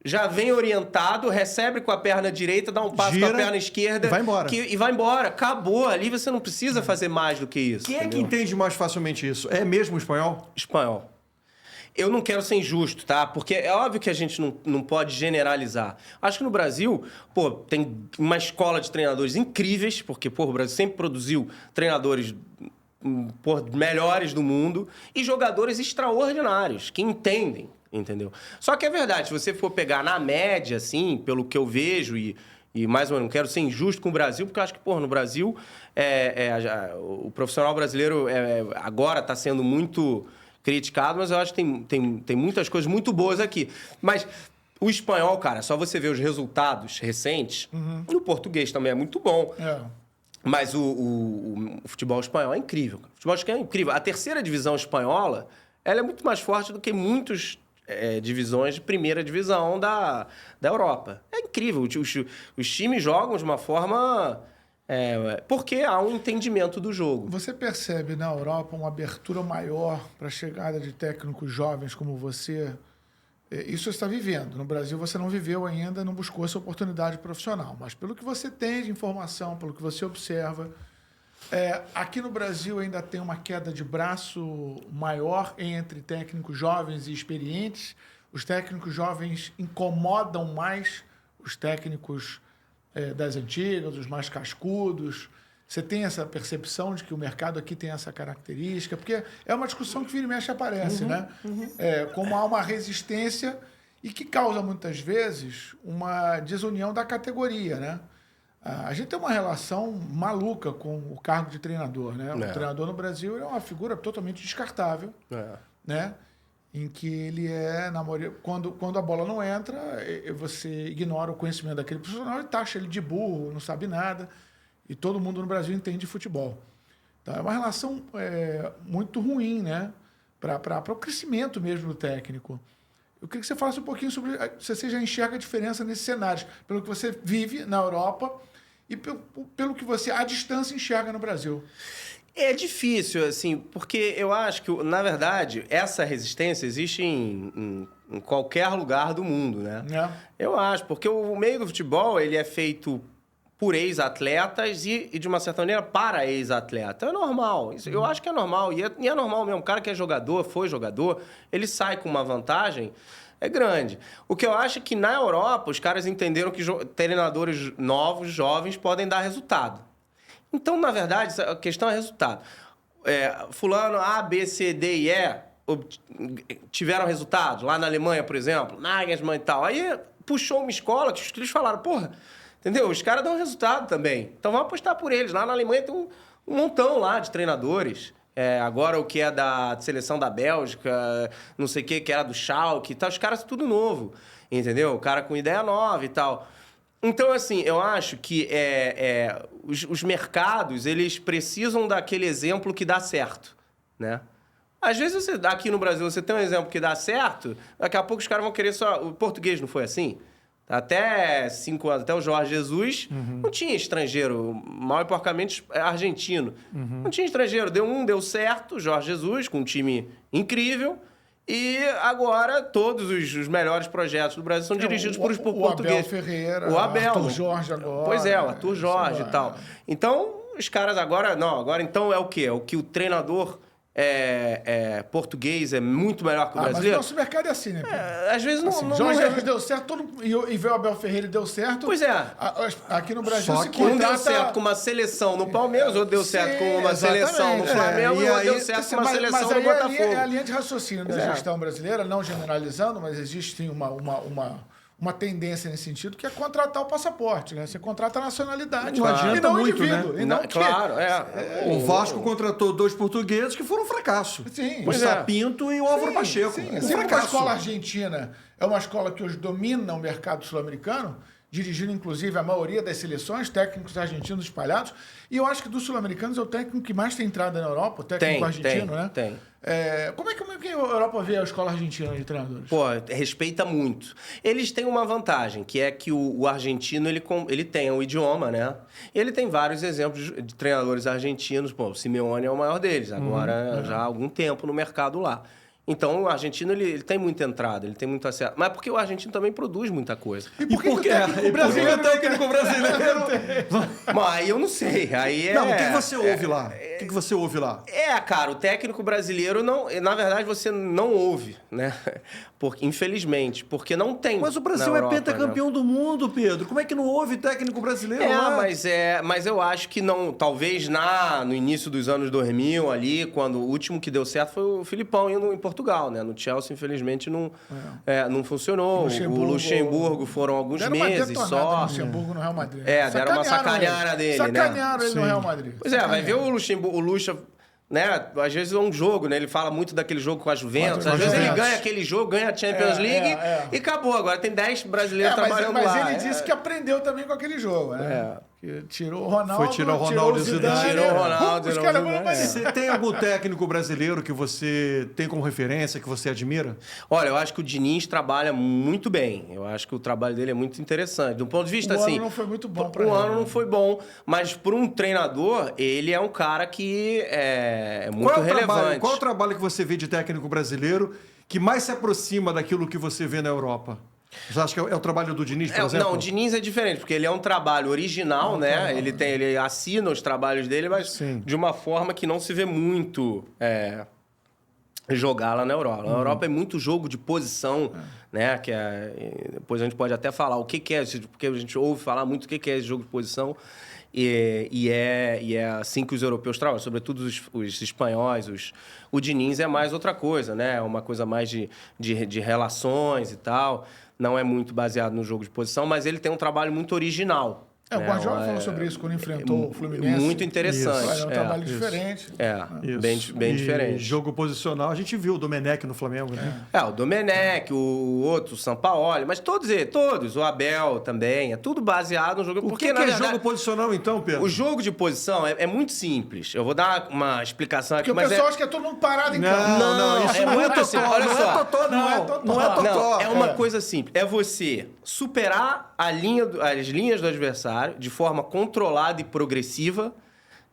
já vem orientado, recebe com a perna direita, dá um passo com a perna esquerda. E vai embora. E vai embora. Acabou. Ali você não precisa fazer mais do que isso. Quem é que entende mais facilmente isso? É mesmo o espanhol? Espanhol. Eu não quero ser injusto, tá? Porque é óbvio que a gente não pode generalizar. Acho que no Brasil, tem uma escola de treinadores incríveis, porque, o Brasil sempre produziu treinadores melhores do mundo e jogadores extraordinários, que entendem, entendeu? Só que é verdade, se você for pegar na média, assim, pelo que eu vejo, e mais ou menos, não quero ser injusto com o Brasil, porque eu acho que, no Brasil, o profissional brasileiro agora está sendo muito criticado, mas eu acho que tem muitas coisas muito boas aqui. Mas o espanhol, cara, só você ver os resultados recentes, e o português também é muito bom. Mas o futebol espanhol é incrível. O futebol espanhol é incrível. A 3ª divisão espanhola, ela é muito mais forte do que muitas divisões de 1ª divisão da Europa. É incrível. Os times jogam de uma forma... porque há um entendimento do jogo. Você percebe na Europa uma abertura maior para a chegada de técnicos jovens como você? Isso você está vivendo. No Brasil você não viveu ainda, não buscou essa oportunidade profissional. Mas pelo que você tem de informação, pelo que você observa, aqui no Brasil ainda tem uma queda de braço maior entre técnicos jovens e experientes. Os técnicos jovens incomodam mais os técnicos das antigas, os mais cascudos. Você tem essa percepção de que o mercado aqui tem essa característica? Porque é uma discussão que vira e mexe aparece, né? Como há uma resistência e que causa, muitas vezes, uma desunião da categoria, né? A gente tem uma relação maluca com o cargo de treinador, né? O treinador no Brasil é uma figura totalmente descartável, né? Em que ele quando a bola não entra, você ignora o conhecimento daquele profissional e taxa ele de burro, não sabe nada. E todo mundo no Brasil entende futebol. Então, é uma relação muito ruim, né? Para o crescimento mesmo do técnico. Eu queria que você falasse um pouquinho sobre se você já enxerga a diferença nesses cenários, pelo que você vive na Europa e pelo que você, à distância, enxerga no Brasil. É difícil, assim, porque eu acho que, na verdade, essa resistência existe em qualquer lugar do mundo, né? Eu acho, porque o meio do futebol, ele é feito por ex-atletas e, de uma certa maneira, para ex-atleta. É normal. Isso, eu acho que é normal. E é normal mesmo. O cara que é jogador, foi jogador, ele sai com uma vantagem grande. O que eu acho é que, na Europa, os caras entenderam que treinadores novos, jovens, podem dar resultado. Então, na verdade, a questão é resultado. Fulano A, B, C, D e E tiveram resultados. Lá na Alemanha, por exemplo, Nagelsmann e tal. Aí puxou uma escola que eles falaram, entendeu? Os caras dão resultado também. Então, vamos apostar por eles. Lá na Alemanha tem um montão lá de treinadores. Agora o que é da seleção da Bélgica, não sei o que era do Schalke e tal. Os caras tudo novo, entendeu? O cara com ideia nova e tal. Então, assim, eu acho que os mercados, eles precisam daquele exemplo que dá certo, né? Às vezes, aqui no Brasil, você tem um exemplo que dá certo, daqui a pouco os caras vão querer só... O português não foi assim? Até 5 anos, até o Jorge Jesus, não tinha estrangeiro. Mal e porcamente argentino. Não tinha estrangeiro. Deu certo, Jorge Jesus, com um time incrível. E agora todos os melhores projetos do Brasil são dirigidos por portugueses. O Abel Ferreira, o Abel. Arthur Jorge agora. Pois é, o Arthur Jorge e tal. Então, os caras agora... Não, agora então é o quê? É o que o treinador português é muito melhor que o brasileiro? Mas o nosso mercado é assim, né? Às vezes não... Assim, não Jorge Jesus deu certo, e veio o Abel Ferreira e deu certo. Pois é. Aqui no Brasil Só se que contrata... Um deu certo com uma seleção no Palmeiras, outro deu certo com uma seleção no Flamengo, e outro deu certo com uma seleção no Botafogo. É a linha de raciocínio da gestão brasileira, não generalizando, mas existe sim uma tendência nesse sentido, que é contratar o passaporte, né? Você contrata a nacionalidade. Não adianta e não muito, indivíduo. né? E não Claro, O Vasco contratou 2 portugueses que foram um fracasso. Sim. O Sapinto e o Álvaro Pacheco. Sim, Um assim como a fracasso. escola argentina é uma escola que hoje domina o mercado sul-americano, dirigindo inclusive a maioria das seleções, técnicos argentinos espalhados, e eu acho que dos sul-americanos é o técnico que mais tem entrada na Europa, o técnico argentino, né? Tem. Como é que a Europa vê a escola argentina de treinadores? Pô, respeita muito. Eles têm uma vantagem, que é que o argentino, ele tem o idioma, né? Ele tem vários exemplos de treinadores argentinos. Pô, o Simeone é o maior deles, agora já há algum tempo no mercado lá. Então, o argentino, ele tem muita entrada, ele tem muito acesso. Mas porque o argentino também produz muita coisa. E por que o técnico brasileiro... Mas aí eu não sei. Aí Não, o que você ouve lá? O que você ouve lá? Cara, o técnico brasileiro não... Na verdade, você não ouve, né? Infelizmente, porque não tem. Mas o Brasil na Europa, é pentacampeão do mundo, Pedro. Como é que não houve técnico brasileiro lá? Mas eu acho que não... Talvez no início dos anos 2000, ali, quando o último que deu certo foi o Filipão indo em Portugal, né? No Chelsea, infelizmente, não funcionou. O Luxemburgo foram alguns meses só. O Luxemburgo no Real Madrid. Deram uma sacaneada dele, né? Sacanearam ele no Real Madrid. Pois vai ver o Luxa, né? Às vezes é um jogo, né? Ele fala muito daquele jogo com a Juventus. Às vezes ele ganha aquele jogo, ganha a Champions League e acabou. Agora tem 10 brasileiros trabalhando lá. Mas ele disse que aprendeu também com aquele jogo, né? Que tirou o Ronaldo. Foi tirar o Ronaldo e o Zidane. Tirou o Ronaldo. Você tem algum técnico brasileiro que você tem como referência, que você admira? Olha, eu acho que o Diniz trabalha muito bem. Eu acho que o trabalho dele é muito interessante. Do ponto de vista, assim... O ano não foi muito bom para ele. O ano não foi bom, mas por um treinador, ele é um cara que é muito relevante. Qual é o trabalho que você vê de técnico brasileiro que mais se aproxima daquilo que você vê na Europa? Você acha que é o trabalho do Diniz, por exemplo? Não, o Diniz é diferente, porque ele é um trabalho original, né? Ele assina os trabalhos dele, mas de uma forma que não se vê muito jogar lá na Europa. Na Europa é muito jogo de posição, né? Depois a gente pode até falar o que é, porque a gente ouve falar muito o que é esse jogo de posição. E é assim que os europeus trabalham, sobretudo os espanhóis. O Diniz é mais outra coisa, né? É uma coisa mais de relações e tal. Não é muito baseado no jogo de posição, mas ele tem um trabalho muito original. O Guardiola falou sobre isso quando enfrentou o Fluminense. Muito interessante. É um trabalho diferente. Bem diferente. E jogo posicional, a gente viu o Domenech no Flamengo, né? O Domenech, o outro, o Sampaoli, mas todos, o Abel também, é tudo baseado no jogo. O que é jogo posicional, então, Pedro? O jogo de posição é muito simples. Eu vou dar uma explicação aqui, porque o pessoal acha que é todo mundo parado em campo. Não, isso não é totó. Olha só. Não é totó. É uma coisa simples. É você superar as linhas do adversário de forma controlada e progressiva,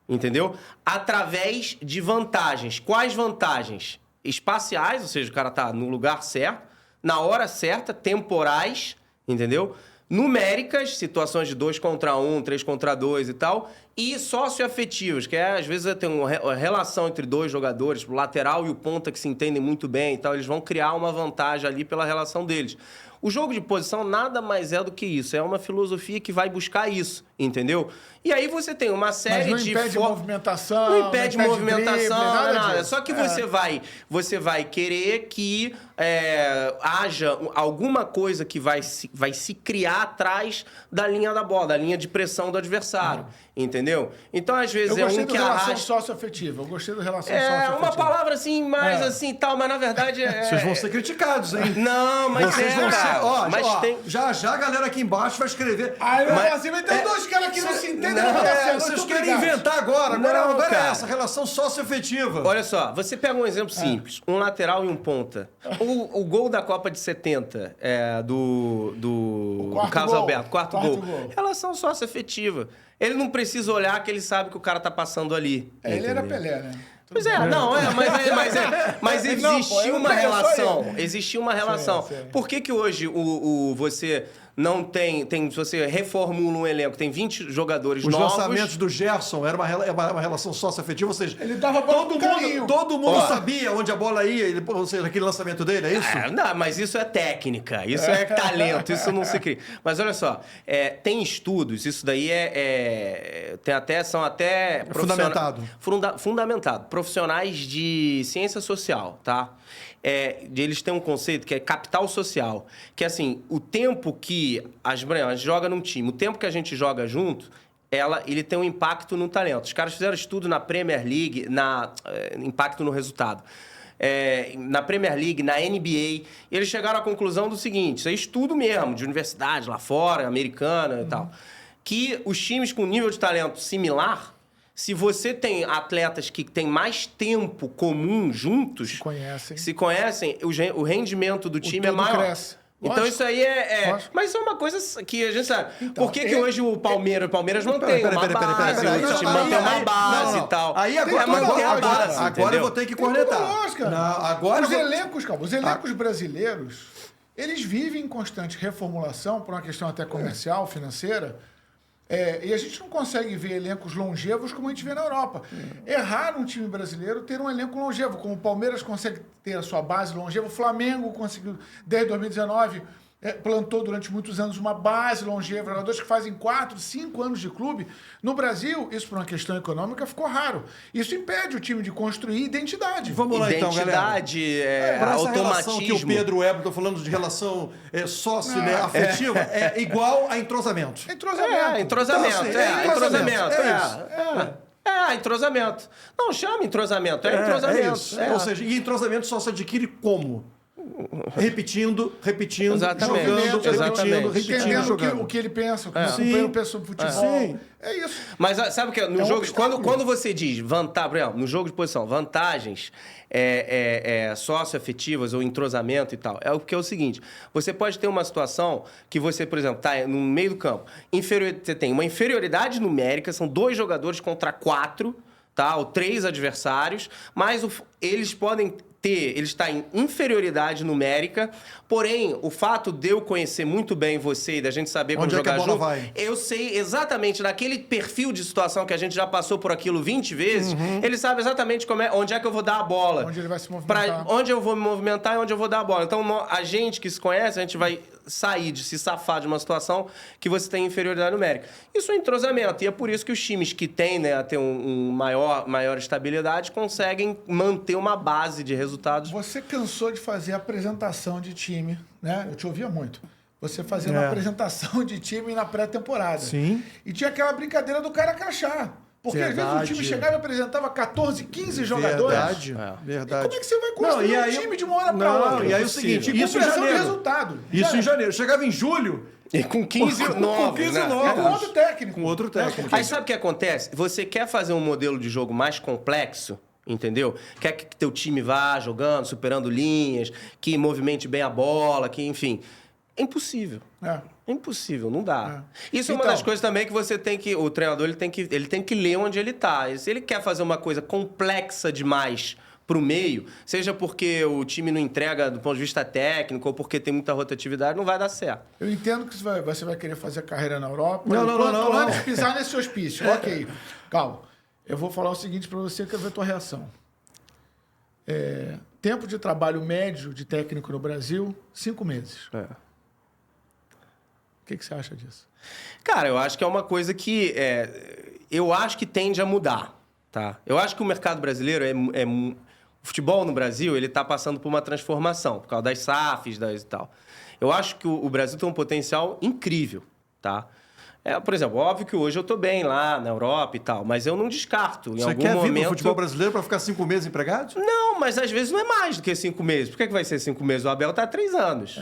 entendeu? Através de vantagens. Quais vantagens? Espaciais, ou seja, o cara tá no lugar certo, na hora certa, temporais, entendeu? Numéricas, situações de 2 contra 1, 3 contra 2 e tal, e socioafetivas, que às vezes tem uma relação entre 2 jogadores, o lateral e o ponta que se entendem muito bem e tal, eles vão criar uma vantagem ali pela relação deles. O jogo de posição nada mais é do que isso. É uma filosofia que vai buscar isso, entendeu? E aí você tem uma série de... Mas não impede movimentação, não impede movimentação, drible, nada. Só que você vai querer que haja alguma coisa que vai se criar atrás da linha da bola, da linha de pressão do adversário. entendeu? Então, às vezes, Eu gostei um do que relação arrasta... socioafetiva. Eu gostei do relação socioafetiva. É uma palavra assim, mais assim, tal, mas na verdade Vocês vão ser criticados, hein? Não, mas Vocês vão ser... Ó, mas tem... Já a galera aqui embaixo vai escrever... Aí eu assim, mas tem dois caras que não se entendem. Vocês querem inventar agora. Agora é essa, relação socioafetiva. Olha só, você pega um exemplo simples. Um lateral e um ponta. O gol da Copa de 70, do Carlos Alberto, quarto gol. Relação socioafetiva. Ele não precisa olhar que ele sabe que o cara tá passando ali. Ele era Pelé, né? Pois é, mas existia uma relação. Existia uma relação. Por que hoje você não tem... Se você reformula um elenco, tem 20 jogadores novos... Os lançamentos do Gerson era uma relação socioafetiva, ou seja... Ele dava todo mundo sabia onde a bola ia, ou seja, aquele lançamento dele, é isso? Não, mas isso é técnica, isso é talento, isso não se cria. Mas olha só, tem estudos, isso daí são até... Fundamentado. Profissionais de ciência social, tá? Eles têm um conceito que é capital social, que é assim, o tempo que a gente joga num time, o tempo que a gente joga junto, ele tem um impacto no talento. Os caras fizeram estudo na Premier League, impacto no resultado. Na Premier League, na NBA, e eles chegaram à conclusão do seguinte, isso é estudo mesmo, de universidade lá fora, americana e tal, que os times com nível de talento similar, se você tem atletas que têm mais tempo comum juntos... Se conhecem, o rendimento do time é maior. Cresce. Então isso aí Mas isso é uma coisa que a gente sabe. Então, por que hoje o Palmeiras mantém uma base, o time mantém uma base e tal? Aí agora eu vou ter que cornetar. Os elencos brasileiros, eles vivem em constante reformulação por uma questão até comercial, financeira. E a gente não consegue ver elencos longevos como a gente vê na Europa. É raro um time brasileiro ter um elenco longevo, como o Palmeiras consegue ter a sua base longeva, o Flamengo conseguiu, desde 2019, plantou durante muitos anos uma base longeva, jogadores que fazem 4, 5 anos de clube. No Brasil, isso por uma questão econômica ficou raro. Isso impede o time de construir identidade. Vamos lá então, galera. Automatismo. Que o Pedro estou falando de relação afetiva, é igual a entrosamento. Entrosamento. Entrosamento. Não, chama entrosamento. Entrosamento. Ou seja, e entrosamento só se adquire como? Repetindo, exatamente, jogando, repetindo, jogando. O que ele pensa, o que o companheiro pensa sobre futebol. É isso. Mas sabe o que no jogo, quando você diz vantagem, no jogo de posição, vantagens socioafetivas ou entrosamento e tal, porque é o seguinte, você pode ter uma situação que você, por exemplo, está no meio do campo, você tem uma inferioridade numérica, são 2 jogadores contra 4, tá? Ou 3 adversários, mas eles podem ele está em inferioridade numérica, porém, o fato de eu conhecer muito bem você e da gente saber como jogar junto, eu sei exatamente naquele perfil de situação que a gente já passou por aquilo 20 vezes, ele sabe exatamente onde é que eu vou dar a bola. Onde ele vai se movimentar. Onde eu vou me movimentar e onde eu vou dar a bola. Então, a gente que se conhece, a gente vai se safar de uma situação que você tem inferioridade numérica. Isso é entrosamento, e é por isso que os times que têm ter maior estabilidade conseguem manter uma base de resultados. Você cansou de fazer apresentação de time, né? Eu te ouvia muito. Você fazia uma apresentação de time na pré-temporada. Sim. E tinha aquela brincadeira do cara crachar. Porque às vezes o time chegava e apresentava 14, 15 jogadores. Verdade. E como é que você vai construir um time de uma hora para outra? E aí o seguinte, isso em janeiro. Resultado. Isso em janeiro. Chegava em julho... E com 15 novos, né? Com outro técnico. Aí sabe o que acontece? Você quer fazer um modelo de jogo mais complexo, entendeu? Quer que teu time vá jogando, superando linhas, que movimente bem a bola, que, enfim... É impossível. É impossível, não dá. Isso é uma das coisas também que você tem que... O treinador ele tem que ler onde ele está. Se ele quer fazer uma coisa complexa demais para o meio, seja porque o time não entrega do ponto de vista técnico ou porque tem muita rotatividade, não vai dar certo. Eu entendo que você vai querer fazer carreira na Europa. Não. Antes de pisar nesse hospício. Ok, calma. Eu vou falar o seguinte para você, quero ver a tua reação. Tempo de trabalho médio de técnico no Brasil, 5 meses. O que você acha disso? Cara, eu acho que é uma coisa que... eu acho que tende a mudar, tá? Eu acho que o mercado brasileiro o futebol no Brasil, ele está passando por uma transformação, por causa das SAFs e tal. Eu acho que o Brasil tem um potencial incrível, tá? Por exemplo, óbvio que hoje eu tô bem lá na Europa e tal, mas eu não descarto. Você quer vir pro futebol brasileiro para ficar 5 meses empregado? Não, mas às vezes não é mais do que 5 meses. Por que vai ser 5 meses? O Abel tá há 3 anos.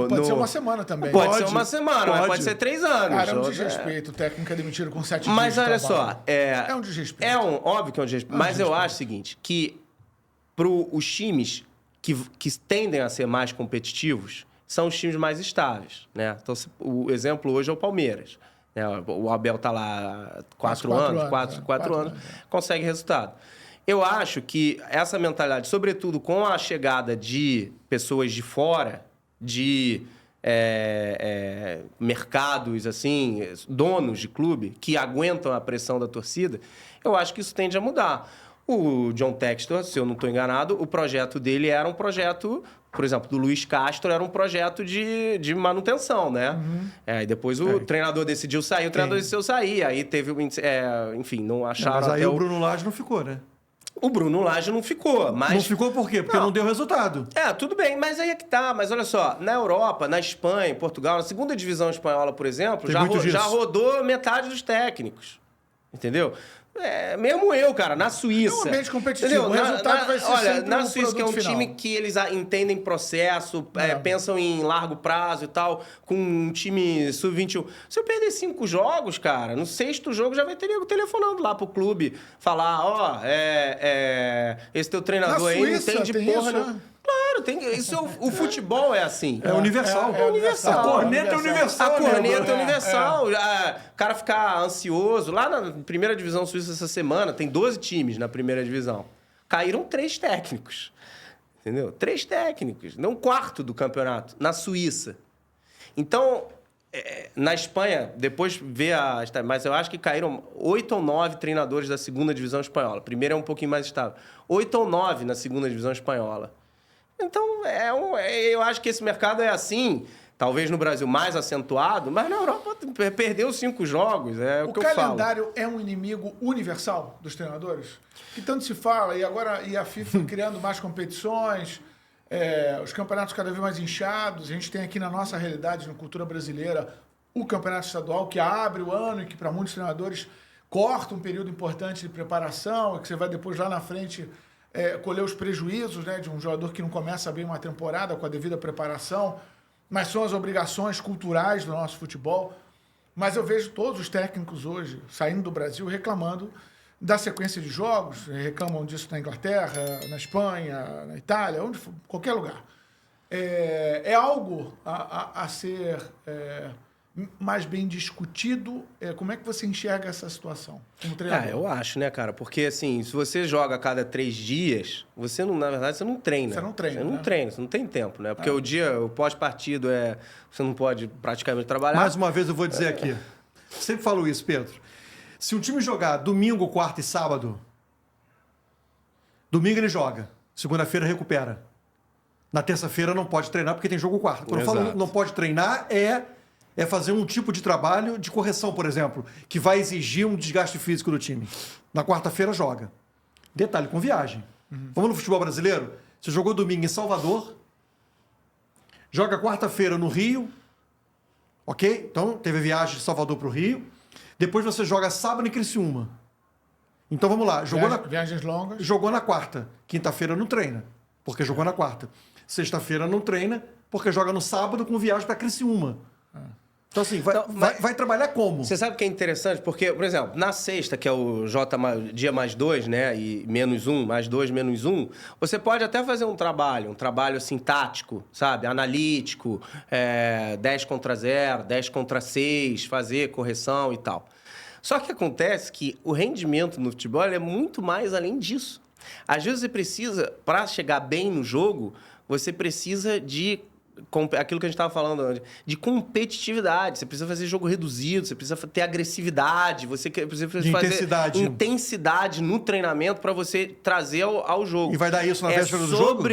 Pode ser uma semana também. Pode ser uma semana, mas pode ser 3 anos. Cara, é um desrespeito. O técnico é demitido com 7 dias. Mas olha só, é um desrespeito. Óbvio que é um desrespeito. Mas eu acho o seguinte, que os times que tendem a ser mais competitivos são os times mais estáveis, né? Então, o exemplo hoje é o Palmeiras. O Abel está lá 4 anos, consegue resultado. Eu acho que essa mentalidade, sobretudo com a chegada de pessoas de fora, de mercados, assim, donos de clube, que aguentam a pressão da torcida, eu acho que isso tende a mudar. O John Textor, se eu não estou enganado, o projeto dele era um projeto, por exemplo, do Luiz Castro, era um projeto de manutenção, né? E depois o treinador decidiu sair, o treinador decidiu sair, aí teve, enfim, não acharam... Mas aí o Bruno Lage não ficou, né? O Bruno Lage não ficou, mas... Não ficou por quê? Porque não deu resultado. Tudo bem, mas aí é que tá. Mas olha só, na Europa, na Espanha, em Portugal, na segunda divisão espanhola, por exemplo, já rodou metade dos técnicos, entendeu? Mesmo eu, cara, na Suíça. É um ambiente competitivo. O resultado vai ser sempre na Suíça, que é um final. time que eles entendem processo, pensam em largo prazo e tal, com um time sub-21. Se eu perder 5 jogos, cara, no 6º jogo já vai ter nego telefonando lá pro clube, falar, esse teu treinador aí não entende porra, né? Claro, o futebol é assim. É universal. É universal. A corneta é universal. A corneta é universal. O cara ficar ansioso. Lá na primeira divisão suíça essa semana, tem 12 times na primeira divisão. Caíram 3 técnicos. Entendeu? 3 técnicos. Não 1/4 do campeonato. Na Suíça. Então, na Espanha, depois vê mas eu acho que caíram 8 ou 9 treinadores da segunda divisão espanhola. A primeira é um pouquinho mais estável. 8 ou 9 na segunda divisão espanhola. Então, eu acho que esse mercado é assim, talvez no Brasil mais acentuado, mas na Europa perdeu 5 jogos, o que eu falo. O calendário é um inimigo universal dos treinadores? Que tanto se fala, e a FIFA criando mais competições, os campeonatos cada vez mais inchados. A gente tem aqui na nossa realidade, na cultura brasileira, o campeonato estadual que abre o ano e que para muitos treinadores corta um período importante de preparação e que você vai depois lá na frente... colher os prejuízos, né, de um jogador que não começa bem uma temporada com a devida preparação, mas são as obrigações culturais do nosso futebol. Mas eu vejo todos os técnicos hoje, saindo do Brasil, reclamando da sequência de jogos, reclamam disso na Inglaterra, na Espanha, na Itália, qualquer lugar. É algo a ser mais bem discutido. Como é que você enxerga essa situação como treinador? Eu acho, né, cara? Porque, assim, se você joga a cada 3 dias, você não, na verdade, você não treina. Você não treina, Você não treina, você não tem tempo, né? Porque o pós-partido você não pode praticamente trabalhar. Mais uma vez eu vou dizer aqui. Sempre falo isso, Pedro. Se um time jogar domingo, quarta e sábado, domingo ele joga, segunda-feira recupera. Na terça-feira não pode treinar porque tem jogo quarta. Quando eu falo não pode treinar, é fazer um tipo de trabalho de correção, por exemplo, que vai exigir um desgaste físico do time. Na quarta-feira joga. Detalhe, com viagem. Vamos no futebol brasileiro? Você jogou domingo em Salvador, joga quarta-feira no Rio, ok? Então, teve a viagem de Salvador para o Rio. Depois você joga sábado em Criciúma. Então, vamos lá. Viagens longas. Jogou na quarta. Quinta-feira não treina, porque jogou na quarta. Sexta-feira não treina, porque joga no sábado com viagem para Criciúma. Então, assim, vai trabalhar como? Você sabe o que é interessante? Porque, por exemplo, na sexta, que é o dia mais 2, né? E menos 1, mais 2, menos 1, você pode até fazer um trabalho assim, tático, sabe? Analítico, 10 contra 0, 10 contra 6, fazer correção e tal. Só que acontece que o rendimento no futebol é muito mais além disso. Às vezes você precisa, para chegar bem no jogo, você precisa de... aquilo que a gente estava falando antes, de competitividade. Você precisa fazer jogo reduzido, você precisa ter agressividade, você precisa fazer intensidade no treinamento para você trazer ao jogo. E vai dar isso na véspera do jogo?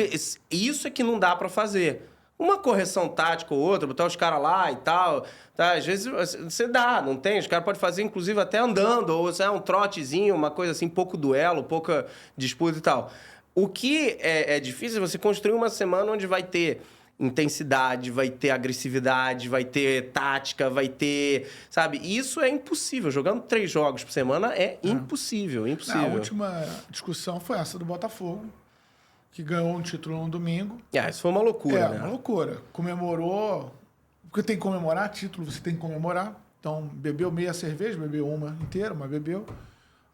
Isso é que não dá para fazer. Uma correção tática ou outra, botar os caras lá e tal, tá? Às vezes você não tem. Os caras podem fazer, inclusive, até andando, ou um trotezinho, uma coisa assim, pouco duelo, pouca disputa e tal. O que é difícil é você construir uma semana onde vai ter intensidade, vai ter agressividade, vai ter tática, vai ter... Sabe? Isso é impossível. Jogando 3 jogos por semana é impossível. A última discussão foi essa do Botafogo, que ganhou um título no domingo. Isso foi uma loucura, né? Uma loucura. Comemorou... Porque tem que comemorar título, você tem que comemorar. Então, bebeu meia cerveja, bebeu uma inteira, mas bebeu.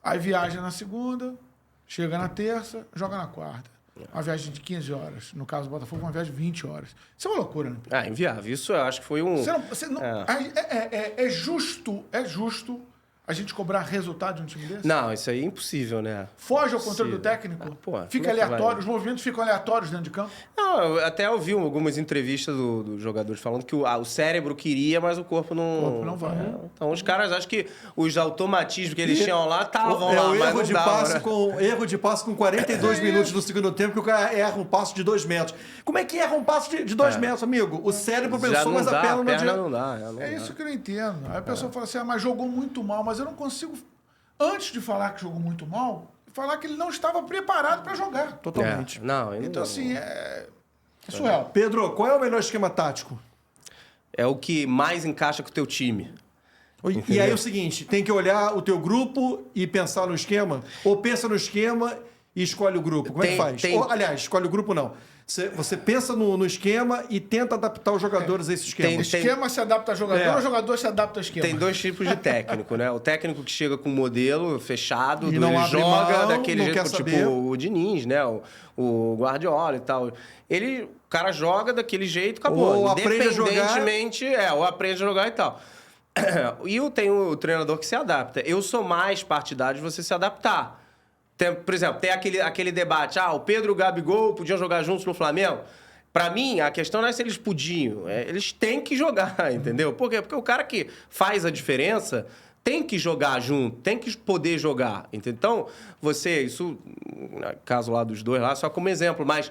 Aí viaja na segunda, chega na terça, joga na quarta. Uma viagem de 15 horas. No caso do Botafogo, uma viagem de 20 horas. Isso é uma loucura, né? Inviável. Isso eu acho que foi um... É justo a gente cobrar resultado de um time desse? Não, isso aí é impossível, né? Foge ao controle do técnico? Fica aleatório, os movimentos ficam aleatórios dentro de campo? Não, eu até ouvi algumas entrevistas dos jogadores falando que o cérebro queria, mas o corpo não... O corpo não vai. Então os caras, acho que os automatismos que eles tinham lá estavam lá, mas erro de passe erro de passe com 42 minutos do segundo tempo, que o cara erra um passe de 2 metros. Como é que erra um passe de 2 metros, amigo? O cérebro pensou, mas a perna não adianta. Não dá. Isso que eu não entendo. Aí a pessoa fala assim, mas jogou muito mal, mas eu não consigo, antes de falar que jogou muito mal, falar que ele não estava preparado para jogar. Totalmente. Então, assim, é surreal. Pedro, qual é o melhor esquema tático? É o que mais encaixa com o teu time. E aí é o seguinte, tem que olhar o teu grupo e pensar no esquema? Ou pensa no esquema e escolhe o grupo? Como é que faz? Aliás, escolhe o grupo não. Você pensa no esquema e tenta adaptar os jogadores a esse esquema. O esquema se adapta ao jogador ou o jogador se adapta ao esquema? Tem 2 tipos de técnico, né? O técnico que chega com um modelo fechado, ele joga daquele jeito, tipo o Diniz, né? O Guardiola e tal. O cara joga daquele jeito, acabou. Ou aprende a jogar. Ou aprende a jogar e tal. E tem o treinador que se adapta. Eu sou mais partidário de você se adaptar. Por exemplo, tem aquele debate, o Pedro e o Gabigol podiam jogar juntos no Flamengo. Pra mim, a questão não é se eles podiam, eles têm que jogar, entendeu? Por quê? Porque o cara que faz a diferença tem que jogar junto, tem que poder jogar. Então, isso, caso lá dos 2 lá, só como exemplo, mas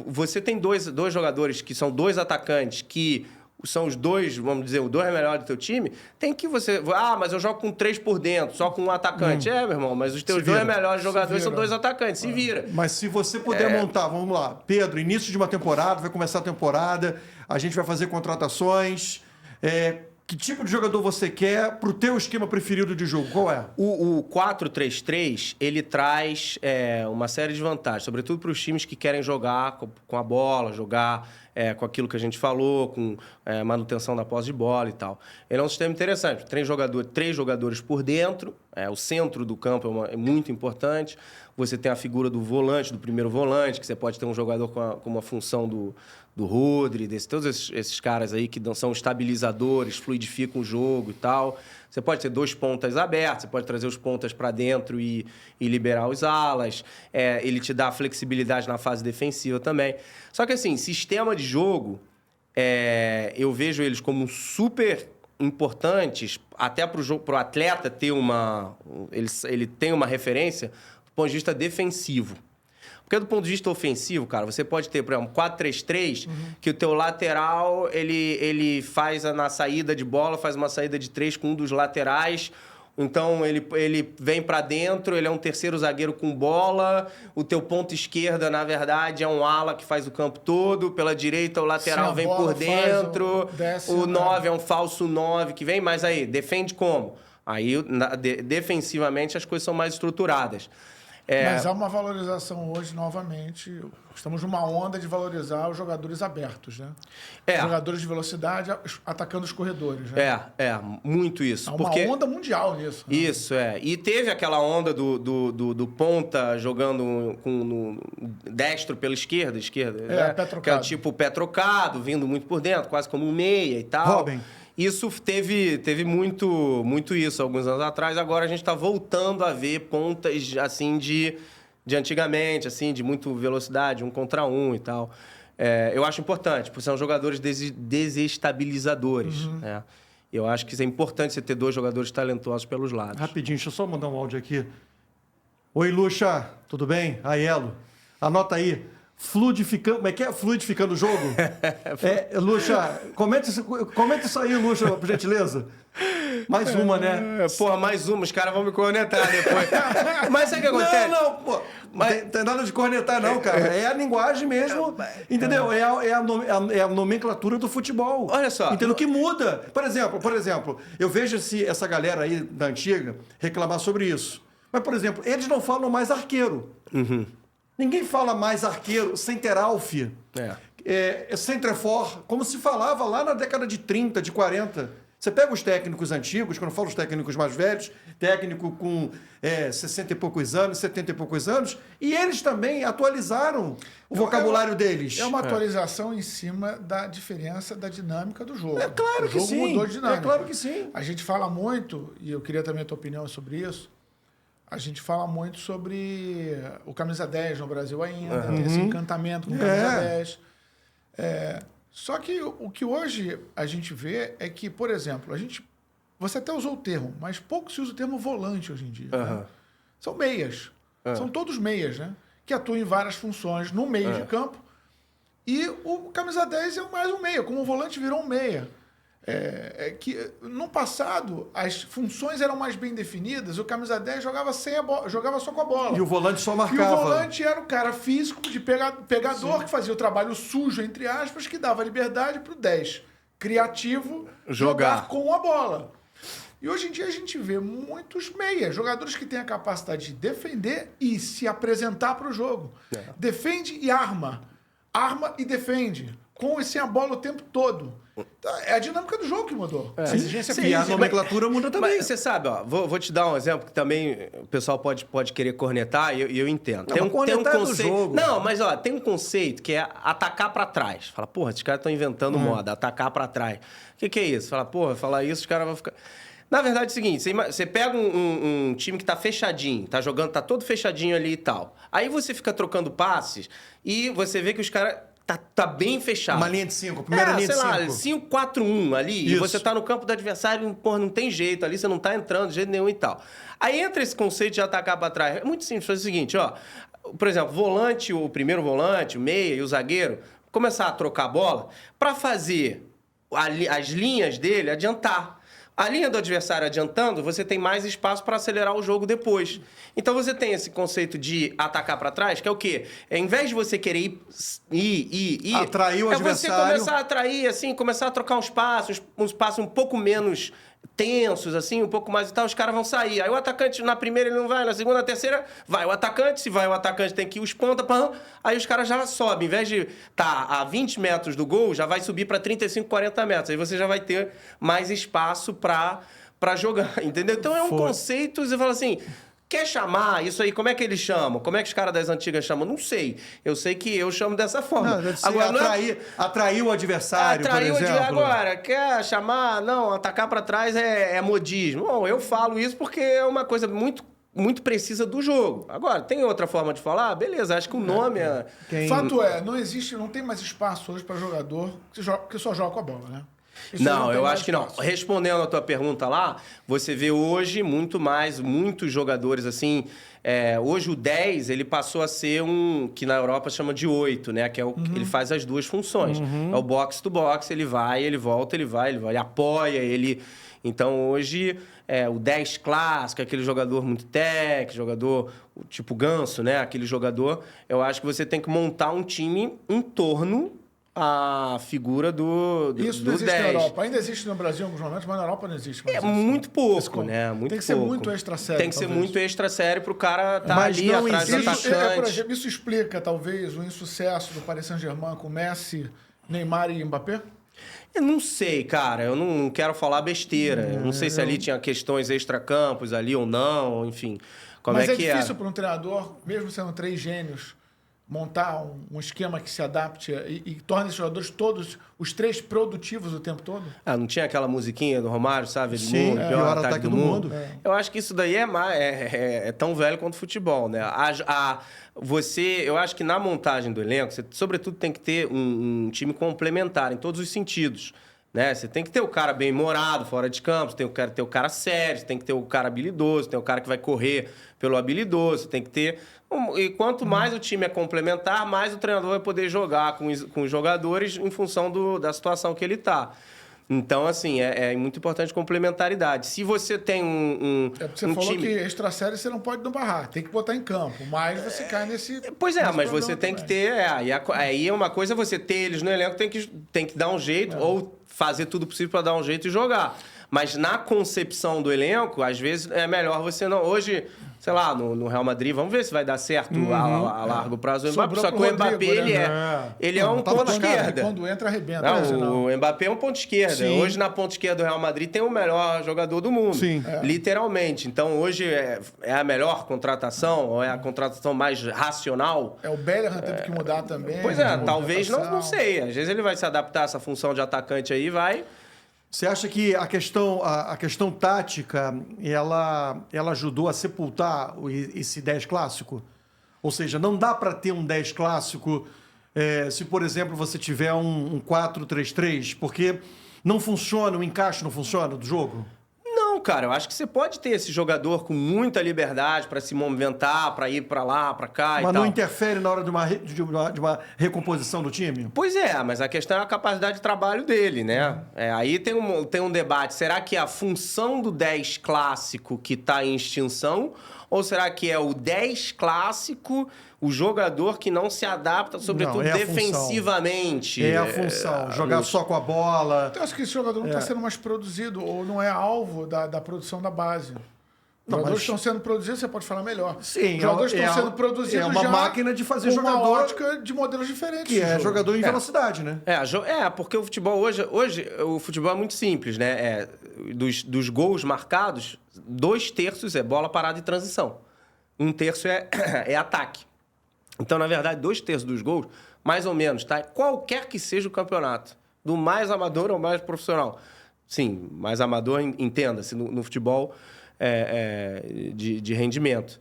você tem dois jogadores que são 2 atacantes que são os 2, vamos dizer, os 2 melhores do teu time, tem que você... mas eu jogo com 3 por dentro, só com um atacante. Meu irmão, mas os teus 2 melhores jogadores são 2 atacantes, se vira. Mas se você puder montar, vamos lá, Pedro, início de uma temporada, vai começar a temporada, a gente vai fazer contratações, que tipo de jogador você quer pro teu esquema preferido de jogo? Qual é? O 4-3-3, ele traz uma série de vantagens, sobretudo para os times que querem jogar com a bola, jogar com aquilo que a gente falou, com manutenção da posse de bola e tal. Ele é um sistema interessante. 3 jogadores por dentro, o centro do campo é muito importante. Você tem a figura do volante, do primeiro volante, que você pode ter um jogador com uma função do Rodri, todos esses caras aí que são estabilizadores, fluidificam o jogo e tal. Você pode ter 2 pontas abertos, você pode trazer os pontas para dentro e liberar os alas. Ele te dá flexibilidade na fase defensiva também. Só que, assim, sistema de jogo, eu vejo eles como super importantes, até para o atleta ter ele tem uma referência do ponto de vista defensivo. Porque do ponto de vista ofensivo, cara, você pode ter, por exemplo, 4-3-3, que o teu lateral, ele faz na saída de bola, faz uma saída de 3 com um dos laterais. Então, ele vem para dentro, ele é um terceiro zagueiro com bola. O teu ponto esquerda, na verdade, é um ala que faz o campo todo. Pela direita, o lateral vem por dentro. O 9 é um falso 9 que vem. Mas aí, defende como? Aí, defensivamente, as coisas são mais estruturadas. Mas há uma valorização hoje, novamente. Estamos numa onda de valorizar os jogadores abertos, né? Jogadores de velocidade atacando os corredores, né? Muito isso. Há uma onda mundial nisso. Né? Isso, E teve aquela onda do ponta jogando com destro pela esquerda, né? Pé trocado. Que é tipo pé trocado, vindo muito por dentro, quase como um meia e tal. Robin. Isso teve muito isso alguns anos atrás. Agora a gente está voltando a ver pontas assim de antigamente, assim, de muita velocidade, 1 contra 1 e tal. Eu acho importante, porque são jogadores desestabilizadores. Né? Eu acho que é importante você ter 2 jogadores talentosos pelos lados. Rapidinho, deixa eu só mandar um áudio aqui. Oi, Lucha, tudo bem? Aiello, anota aí. Fluidificando... Como é que é? Fluidificando o jogo? Lucha, comenta isso aí, Lucha, por gentileza. Mais uma, né? Mais uma. Os caras vão me cornetar depois. Mas sabe o que acontece? Não, pô. Mas... Tem nada de cornetar, não, cara. É a linguagem mesmo, entendeu? É a nomenclatura do futebol. Olha só. Entendeu? Que muda. Por exemplo, eu vejo essa galera aí da antiga reclamar sobre isso. Mas, por exemplo, eles não falam mais arqueiro. Uhum. Ninguém fala mais arqueiro sem ter alf. Centrefor, como se falava lá na década de 30, de 40. Você pega os técnicos antigos, quando eu falo os técnicos mais velhos, técnico com 60 e poucos anos, 70 e poucos anos, e eles também atualizaram o vocabulário deles. É uma atualização em cima da diferença da dinâmica do jogo. É claro que sim. O jogo mudou de dinâmica. É claro que sim. A gente fala muito, e eu queria também a tua opinião sobre isso, a gente fala muito sobre o camisa 10 no Brasil ainda, tem esse encantamento com o camisa 10. Só que o que hoje a gente vê é que, por exemplo, você até usou o termo, mas pouco se usa o termo volante hoje em dia. Né? São meias. São todos meias, né? Que atuam em várias funções no meio de campo. E o camisa 10 é mais um meia, como o volante virou um meia. Que no passado as funções eram mais bem definidas, o camisa 10 jogava só com a bola. E o volante só marcava. E o volante era o cara físico de pegador que fazia o trabalho sujo, entre aspas, que dava liberdade para o 10 criativo jogar com a bola. E hoje em dia a gente vê muitos meias, jogadores que têm a capacidade de defender e se apresentar para o jogo. Defende e arma. Arma e defende. Com e sem a bola o tempo todo. É a dinâmica do jogo que mudou. A exigência física. E a nomenclatura muda também. Mas você sabe, ó, vou te dar um exemplo que também o pessoal pode querer cornetar e eu entendo. Tem um conceito do jogo. Não, mas ó, tem um conceito que é atacar pra trás. Fala, porra, esses caras estão inventando moda, atacar pra trás. O que é isso? Fala, porra, falar isso, os caras vão ficar... Na verdade é o seguinte, você pega um time que tá fechadinho, tá jogando, tá todo fechadinho ali e tal. Aí você fica trocando passes e você vê que os caras... Tá bem fechado. Uma linha de 5, primeira linha de 5. Sei lá, 5-4-1 ali, Isso. e você tá no campo do adversário, porra, não tem jeito ali, você não tá entrando de jeito nenhum e tal. Aí entra esse conceito de atacar pra trás. É muito simples, faz o seguinte, ó. Por exemplo, o primeiro volante, o meia e o zagueiro, começar a trocar a bola pra fazer as linhas dele adiantar. A linha do adversário adiantando, você tem mais espaço para acelerar o jogo depois. Então você tem esse conceito de atacar para trás, que é o quê? Em vez de você querer ir... Atrair o adversário. É você começar a atrair, assim, começar a trocar uns passos um pouco menos tensos, assim, um pouco mais e tal, os caras vão sair. Aí o atacante, na primeira ele não vai, na segunda, na terceira, vai o atacante. Se vai o atacante, tem que ir os ponta, aí os caras já sobem. Em vez de estar a 20 metros do gol, já vai subir para 35, 40 metros. Aí você já vai ter mais espaço para jogar, entendeu? Então é um conceito, você fala assim... Quer chamar isso aí? Como é que eles chamam? Como é que os caras das antigas chamam? Não sei. Eu sei que eu chamo dessa forma. Não, agora, atrair o adversário, por exemplo. Agora, quer chamar? Não, atacar para trás é modismo. Bom, eu falo isso porque é uma coisa muito, muito precisa do jogo. Agora, tem outra forma de falar? Beleza, acho que o nome é... Fato não tem mais espaço hoje para jogador que só joga com a bola, né? Não, eu acho que não. Respondendo a tua pergunta lá, você vê hoje muitos jogadores assim... hoje o 10, ele passou a ser que na Europa chama de 8, né? Que é ele faz as duas funções. É o box to box, ele vai, ele volta, ele apoia, ele... Então hoje, o 10 clássico, aquele jogador muito técnico, jogador tipo Ganso, né? Aquele jogador, eu acho que você tem que montar um time em torno... a figura do 10. Isso não existe na Europa. Ainda existe no Brasil em alguns momentos, mas na Europa não existe. Muito pouco, né? Tem que ser muito extra sério. Tem que ser muito extra sério pro cara estar ali atrás do atacante. Por exemplo, isso explica, talvez, o insucesso do Paris Saint-Germain com Messi, Neymar e Mbappé? Eu não sei, cara. Eu não quero falar besteira. Eu não sei se ali tinha questões extracampos ali ou não, enfim. Mas é difícil para um treinador, mesmo sendo 3 gênios, montar um esquema que se adapte e torne esses jogadores todos, os 3 produtivos o tempo todo? Não tinha aquela musiquinha do Romário, sabe? Sim, pior ataque do mundo. Eu acho que isso daí é tão velho quanto o futebol, né? Eu acho que na montagem do elenco, você, sobretudo, tem que ter um time complementar em todos os sentidos. Né? Você tem que ter o cara bem morado fora de campo, você tem que ter o cara sério, você tem que ter o cara habilidoso, tem o cara que vai correr pelo habilidoso, tem que ter... E quanto mais o time é complementar, mais o treinador vai poder jogar com os jogadores em função da situação que ele está. Então, assim, é muito importante complementaridade. Se você tem É porque você falou que extra série você não pode não barrar, tem que botar em campo, mas você cai nesse... Pois é, mas você tem que ter... Aí é uma coisa você ter eles no elenco, tem que dar um jeito, ou fazer tudo possível para dar um jeito e jogar. Mas na concepção do elenco, às vezes é melhor você não... Hoje, sei lá, no Real Madrid, vamos ver se vai dar certo a largo prazo o Mbappé. Só que o Mbappé, né? ele é um ponto esquerda. Quando entra, arrebenta. Não, o Mbappé é um ponto esquerda. Sim. Hoje, na ponta esquerda do Real Madrid, tem o melhor jogador do mundo. Sim. Literalmente. Então, hoje é a melhor contratação, ou é a contratação mais racional. O Bellingham teve que mudar também. Pois é, talvez, não sei. Às vezes ele vai se adaptar a essa função de atacante aí, vai... Você acha que a questão tática, ela ajudou a sepultar esse 10 clássico? Ou seja, não dá para ter um 10 clássico se, por exemplo, você tiver um 4-3-3, porque não funciona, o encaixe não funciona do jogo? Não, cara, eu acho que você pode ter esse jogador com muita liberdade para se movimentar, para ir para lá, para cá e tal. Mas não interfere na hora de uma recomposição do time? Pois é, mas a questão é a capacidade de trabalho dele, né? Aí tem um debate. Será que é a função do 10 clássico que está em extinção? Ou será que é o 10 clássico, o jogador que não se adapta, sobretudo defensivamente? É a função, jogar só com a bola. Então, eu acho que esse jogador não está sendo mais produzido, ou não é alvo da produção da base. Os jogadores estão sendo produzidos, você pode falar melhor. Sim, os jogadores estão sendo produzidos é uma já máquina de fazer com jogador... uma ótica de modelos diferentes. Que é jogador em velocidade, né? Porque o futebol hoje o futebol é muito simples, né? Dos gols marcados, 2/3 é bola parada e transição. 1/3 é ataque. Então, na verdade, 2/3 dos gols, mais ou menos, tá? Qualquer que seja o campeonato, do mais amador ao mais profissional. Sim, mais amador, entenda-se, no futebol de rendimento.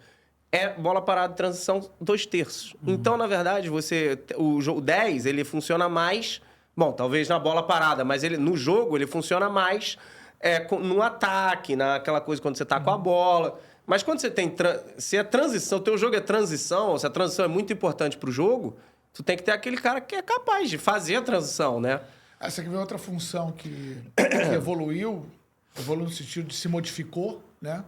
É bola parada e transição 2/3. Então, na verdade, o 10, ele funciona mais... Bom, talvez na bola parada, mas no jogo ele funciona mais no ataque, naquela coisa quando você tá com a bola... Mas quando você tem... Se a transição, o teu jogo é transição, ou se a transição é muito importante para o jogo, tu tem que ter aquele cara que é capaz de fazer a transição, né? Essa aqui vem outra função que evoluiu no sentido de se modificou, né?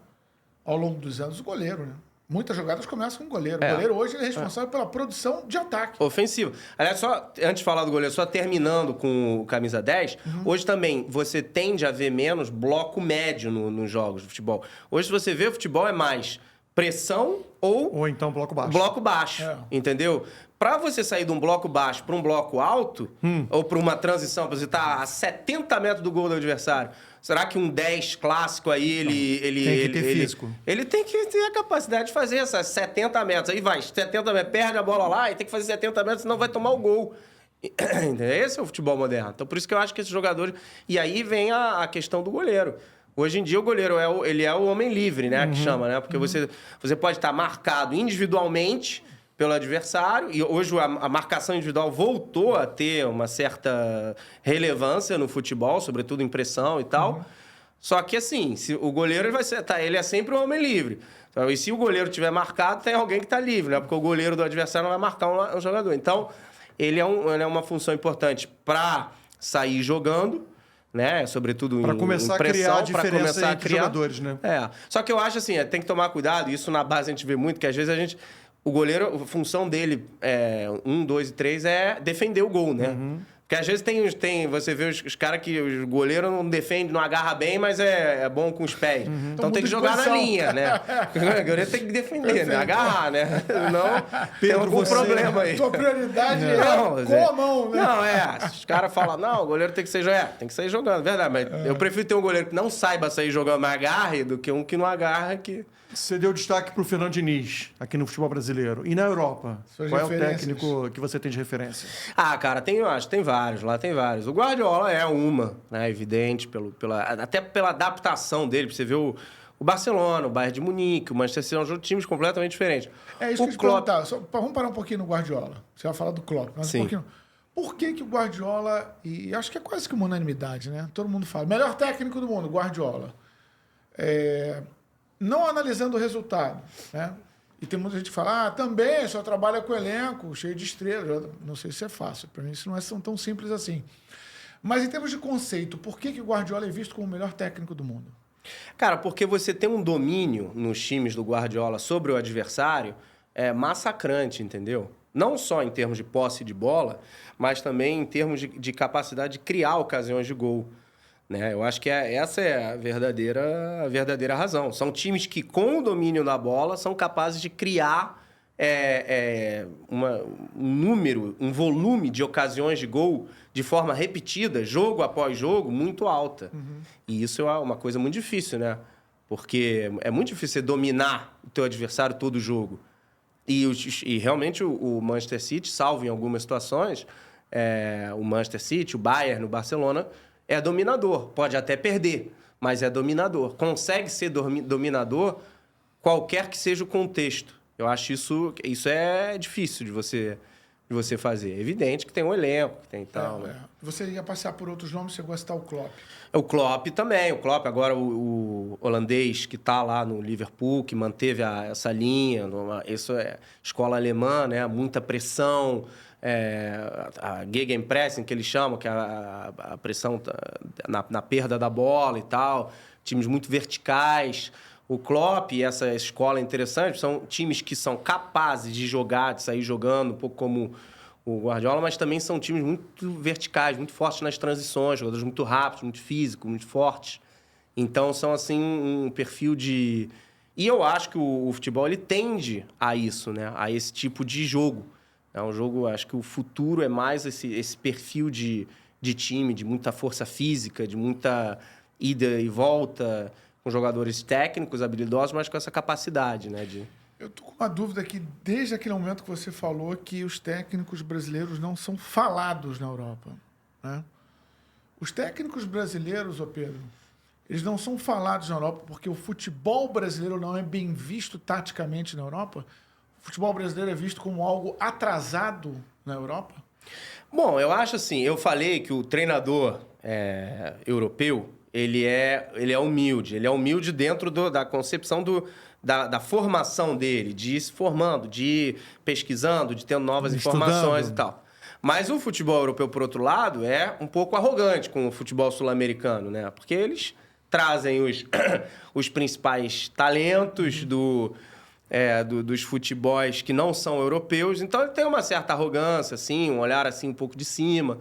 Ao longo dos anos, o goleiro, né? Muitas jogadas começam com o goleiro. O goleiro hoje é responsável pela produção de ataque. Ofensivo. Aliás, só antes de falar do goleiro, só terminando com o camisa 10, hoje também você tende a ver menos bloco médio nos jogos de futebol. Hoje, se você vê, o futebol é mais pressão ou então bloco baixo. Bloco baixo, entendeu? Para você sair de um bloco baixo para um bloco alto, ou para uma transição, para você estar a 70 metros do gol do adversário, será que um 10 clássico aí, ele tem que ter físico. Ele tem que ter a capacidade de fazer essas 70 metros. Aí vai, 70 metros, perde a bola lá e tem que fazer 70 metros, senão vai tomar o gol. Esse é o futebol moderno. Então, por isso que eu acho que esses jogadores... E aí vem a questão do goleiro. Hoje em dia, o goleiro ele é o homem livre, né? Que chama, né? Porque você pode estar marcado individualmente pelo adversário, e hoje a marcação individual voltou a ter uma certa relevância no futebol, sobretudo em pressão e tal. Só que, assim, se o goleiro ele é sempre um homem livre. E se o goleiro tiver marcado, tem alguém que está livre, né? Porque o goleiro do adversário não vai marcar um jogador. Então, ele é uma função importante para sair jogando, né? Sobretudo em pressão. Para começar a criar diferença entre jogadores, né? Só que eu acho assim, tem que tomar cuidado, isso na base a gente vê muito, que às vezes o goleiro, a função dele, 1, 2 e 3, é defender o gol, né? Porque às vezes você vê os caras que o goleiro não defende, não agarra bem, mas é bom com os pés. Então tem que jogar na linha, né? O goleiro tem que defender, né? Agarrar, né? Não tem algum problema aí. Sua prioridade com a mão, né? Não, os caras falam, não, o goleiro tem que sair jogando, verdade. Mas eu prefiro ter um goleiro que não saiba sair jogando, mas agarre, do que um que não agarra, que... Você deu destaque para o Fernando Diniz, aqui no futebol brasileiro. E na Europa? Qual é o técnico que você tem de referência? Cara, tem vários. Lá tem vários. O Guardiola é uma, né? Evidente, até pela adaptação dele. Pra você ver o Barcelona, o Bayern de Munique, o Manchester City, são times completamente diferentes. É isso que eu te perguntar. Vamos parar um pouquinho no Guardiola. Você vai falar do Klopp, mas Sim. um pouquinho. Por que o Guardiola, e acho que é quase que uma unanimidade, né? Todo mundo fala, melhor técnico do mundo, Guardiola. Não analisando o resultado, né? E tem muita gente que fala, também só trabalha com elenco, cheio de estrelas. Não sei se é fácil, para mim isso não é tão simples assim. Mas em termos de conceito, por que o Guardiola é visto como o melhor técnico do mundo? Cara, porque você tem um domínio nos times do Guardiola sobre o adversário massacrante, entendeu? Não só em termos de posse de bola, mas também em termos de capacidade de criar ocasiões de gol. Né? Eu acho que essa é a verdadeira razão. São times que, com o domínio da bola, são capazes de criar um volume de ocasiões de gol de forma repetida, jogo após jogo, muito alta. Uhum. E isso é uma coisa muito difícil, né? Porque é muito difícil você dominar o teu adversário todo o jogo. E realmente o Manchester City, salvo em algumas situações, o Manchester City, o Bayern, o Barcelona, é dominador. Pode até perder, mas é dominador. Consegue ser dominador qualquer que seja o contexto. Eu acho isso é difícil de você fazer. É evidente que tem um elenco, que tem tal. Né? Você ia passar por outros nomes, você gosta do Klopp. O Klopp também. O Klopp, agora o holandês que está lá no Liverpool, que manteve essa linha. Isso é escola alemã, né? Muita pressão. A Gegenpressing, que eles chamam, que é a pressão na perda da bola e tal. Times muito verticais. O Klopp e essa escola interessante são times que são capazes de jogar, de sair jogando, um pouco como o Guardiola, mas também são times muito verticais, muito fortes nas transições, jogadores muito rápidos, muito físicos, muito fortes. Então, são, assim, um perfil de... E eu acho que o futebol ele tende a isso, né? A esse tipo de jogo. É um jogo, acho que o futuro é mais esse perfil de time, de muita força física, de muita ida e volta, com jogadores técnicos, habilidosos, mas com essa capacidade, né? Eu tô com uma dúvida aqui, desde aquele momento que você falou que os técnicos brasileiros não são falados na Europa, né? Os técnicos brasileiros, Pedro, eles não são falados na Europa porque o futebol brasileiro não é bem visto taticamente na Europa? O futebol brasileiro é visto como algo atrasado na Europa? Bom, eu acho assim, eu falei que o treinador europeu, ele é humilde. Ele é humilde dentro da concepção da formação dele, de ir se formando, de ir pesquisando, de tendo novas informações e tal. Mas o futebol europeu, por outro lado, é um pouco arrogante com o futebol sul-americano, né? Porque eles trazem os principais talentos dos futebols que não são europeus. Então, ele tem uma certa arrogância, assim, um olhar assim um pouco de cima.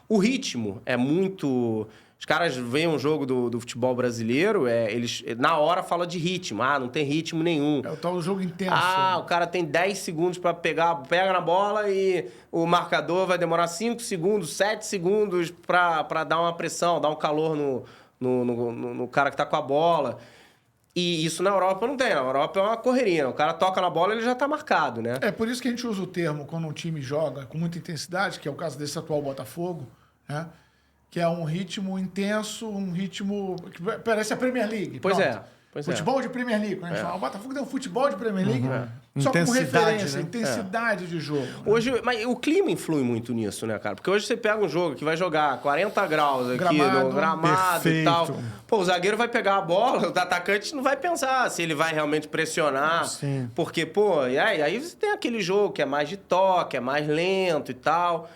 O ritmo é muito... Os caras veem um jogo do futebol brasileiro, eles na hora falam de ritmo. Ah, não tem ritmo nenhum. É o tal jogo intenso. Ah, o cara tem 10 segundos para pega na bola e o marcador vai demorar 5 segundos, 7 segundos para dar uma pressão, dar um calor no cara que tá com a bola. E isso na Europa não tem. Na Europa é uma correria. O cara toca na bola e ele já tá marcado, né? É por isso que a gente usa o termo quando um time joga com muita intensidade, que é o caso desse atual Botafogo, né? Que é um ritmo intenso, um ritmo que parece a Premier League. Pois Pronto. Futebol de Premier League. Quando a gente fala, o Botafogo tem um futebol de Premier League, só como referência, né? Intensidade de jogo. Né? Hoje, mas o clima influi muito nisso, né, cara? Porque hoje você pega um jogo que vai jogar 40 graus aqui no gramado e tal. Pô, o zagueiro vai pegar a bola, o atacante não vai pensar se ele vai realmente pressionar. Sim. Porque, pô, aí você tem aquele jogo que é mais de toque, é mais lento e tal.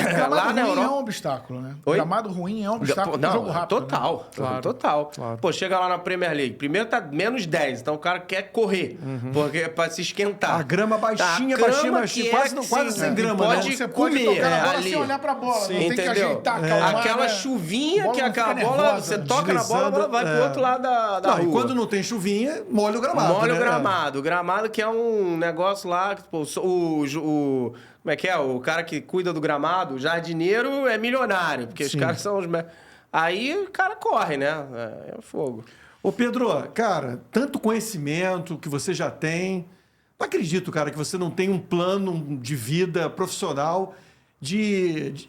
Gramado ruim é um obstáculo, né? Oi? Gramado ruim é um obstáculo pro jogo rápido. Total, né? Claro. Total. Claro. Pô, chega lá na Premier League, primeiro tá menos 10, então o cara quer correr, porque é pra se esquentar. A grama baixinha, quase sem grama, pode né? Você comer, pode tocar na bola ali. sem olhar pra bola, Sim, não tem que entendeu? ajeitar, calmar, Aquela né? chuvinha que a bola, nervosa, você toca na bola, a bola vai pro outro lado da rua. E quando não tem chuvinha, molha o gramado. Molha né? o gramado. O gramado que é um negócio lá, que, pô, como é que é? O cara que cuida do gramado, o jardineiro é milionário, porque os caras são os... Aí o cara corre, né? É fogo. Ô, Pedro, cara, tanto conhecimento que você já tem. Não acredito, cara, que você não tem um plano de vida profissional de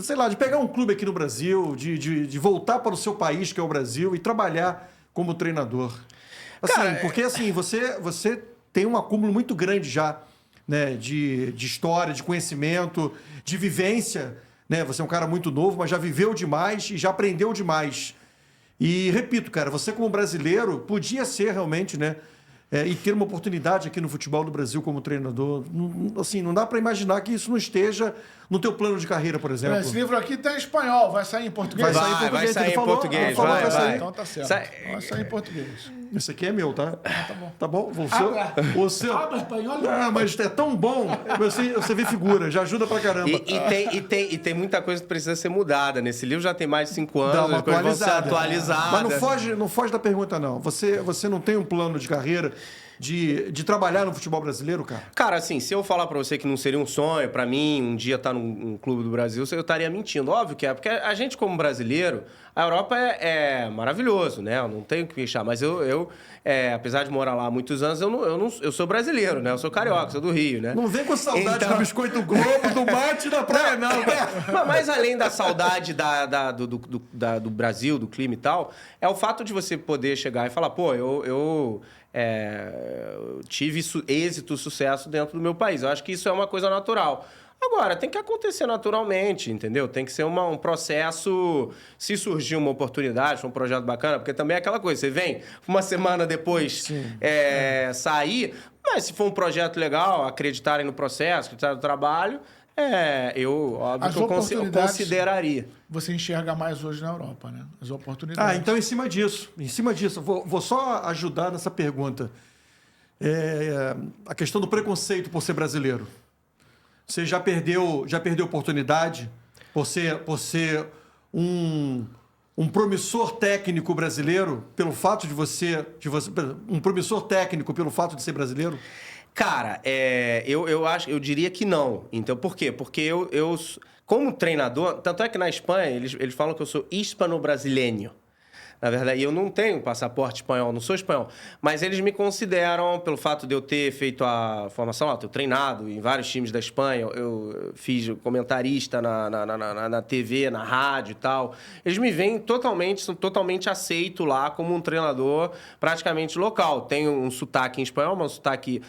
sei lá, de pegar um clube aqui no Brasil, de voltar para o seu país, que é o Brasil, e trabalhar como treinador. Assim, Cara, porque assim, você tem um acúmulo muito grande já, né, de história, de conhecimento, de vivência, né? Você é um cara muito novo, mas já viveu demais e já aprendeu demais. E repito, cara, você como brasileiro podia ser realmente, né, e ter uma oportunidade aqui no futebol do Brasil como treinador. Assim, não dá para imaginar que isso não esteja no teu plano de carreira, por exemplo. Esse livro aqui está em espanhol, vai sair em português? Vai sair em português, vai. Então tá certo. Vai sair em português. Esse aqui é meu, tá? Tá bom. Tá bom? Habla espanhol. Ah, mas é tão bom. Você vê figura, já ajuda pra caramba. E tem muita coisa que precisa ser mudada. Nesse livro já tem mais de 5 anos, Dá uma as coisas vão ser atualizadas. Mas não foge da pergunta, não. Você não tem um plano de carreira de trabalhar no futebol brasileiro, cara? Cara, assim, se eu falar pra você que não seria um sonho pra mim um dia estar num clube do Brasil, eu estaria mentindo. Óbvio que é, porque a gente como brasileiro, a Europa é maravilhoso, né? Eu não tenho o que queixar, mas eu apesar de morar lá há muitos anos, eu sou brasileiro, né? Eu sou carioca, sou do Rio, né? Não vem com saudade do biscoito Globo, do mate da praia, não. Mas além da saudade do Brasil, do clima e tal, é o fato de você poder chegar e falar, pô, eu tive êxito, sucesso dentro do meu país. Eu acho que isso é uma coisa natural. Agora, tem que acontecer naturalmente, entendeu? Tem que ser um processo... Se surgir uma oportunidade, um projeto bacana, porque também é aquela coisa, você vem uma semana depois sair, mas se for um projeto legal, acreditarem no processo, acreditarem no trabalho, eu consideraria. Você enxerga mais hoje na Europa, né? As oportunidades. Então em cima disso, vou só ajudar nessa pergunta. A questão do preconceito por ser brasileiro. Você já perdeu oportunidade por ser um promissor técnico brasileiro pelo fato de você um promissor técnico pelo fato de ser brasileiro? Cara, eu diria que não. Então, por quê? Porque eu como treinador, tanto é que na Espanha eles falam que eu sou hispano-brasileiro. Na verdade, eu não tenho passaporte espanhol, não sou espanhol. Mas eles me consideram, pelo fato de eu ter feito a formação lá, ter treinado em vários times da Espanha, eu fiz comentarista na TV, na rádio e tal. Eles me veem são totalmente aceito lá como um treinador praticamente local. Tenho um sotaque em espanhol, mas um sotaque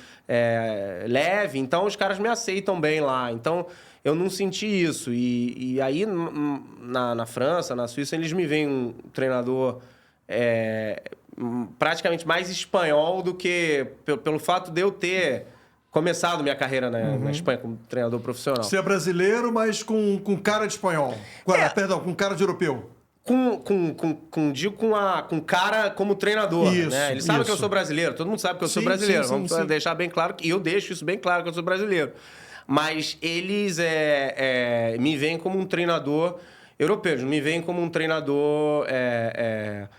leve, então os caras me aceitam bem lá. Então, eu não senti isso. E aí, na França, na Suíça, eles me veem um treinador praticamente mais espanhol do que... Pelo fato de eu ter começado minha carreira na Espanha como treinador profissional. Você é brasileiro, mas com cara de espanhol. Perdão, com cara de europeu. Com cara como treinador, isso, né? Eles sabem que eu sou brasileiro. Todo mundo sabe que eu sou brasileiro. Vamos deixar bem claro que eu deixo isso bem claro que eu sou brasileiro. Mas eles me veem como um treinador europeu, eles me veem como um treinador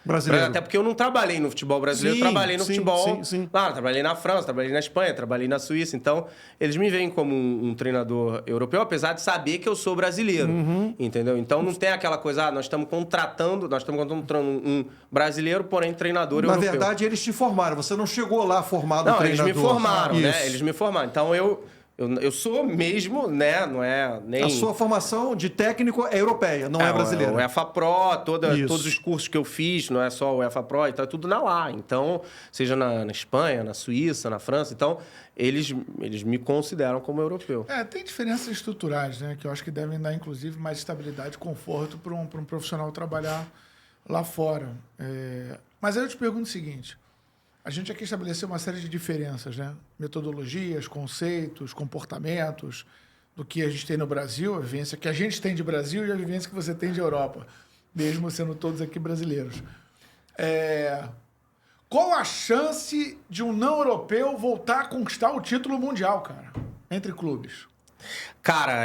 brasileiro. Até porque eu não trabalhei no futebol brasileiro, eu trabalhei no futebol... trabalhei na França, trabalhei na Espanha, trabalhei na Suíça. Então, eles me veem como um treinador europeu, apesar de saber que eu sou brasileiro. Entendeu? Então, não tem aquela coisa, nós estamos contratando um brasileiro, porém treinador europeu. Na verdade, eles te formaram. Você não chegou lá formado treinador. Eles me formaram, né? Eles me formaram. Então, eu sou mesmo, né? Não é nem... A sua formação de técnico é europeia, não é brasileira. O UEFA Pro, todos os cursos que eu fiz, não é só o UEFA Pro, então é tudo lá. Então, seja na Espanha, na Suíça, na França, então eles me consideram como europeu. Tem diferenças estruturais, né? Que eu acho que devem dar, inclusive, mais estabilidade e conforto para um profissional trabalhar lá fora. Mas aí eu te pergunto o seguinte... A gente aqui estabeleceu uma série de diferenças, né? Metodologias, conceitos, comportamentos do que a gente tem no Brasil, a vivência que a gente tem de Brasil e a vivência que você tem de Europa, mesmo sendo todos aqui brasileiros. Qual a chance de um não europeu voltar a conquistar o título mundial, cara, entre clubes? Cara,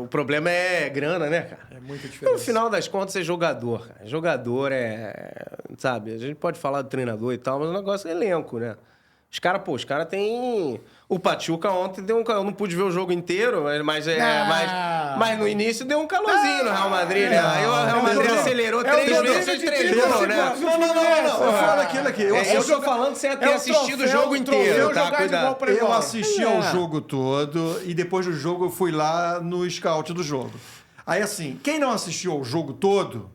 o problema é grana, né, cara? É muita diferença. No final das contas, é jogador, cara. Jogador sabe, a gente pode falar do treinador e tal, mas o negócio é elenco, né? Os caras têm... O Pachuca ontem deu eu não pude ver o jogo inteiro, mas no início deu um calorzinho no Real Madrid, né? Aí o Real Madrid acelerou 3 vezes, 3 gols, né? Não. Eu falo aqui. Eu tô falando sem ter assistido o jogo inteiro, tá? Cuidado. Eu assisti ao jogo todo e depois do jogo eu fui lá no scout do jogo. Aí assim, quem não assistiu ao jogo todo,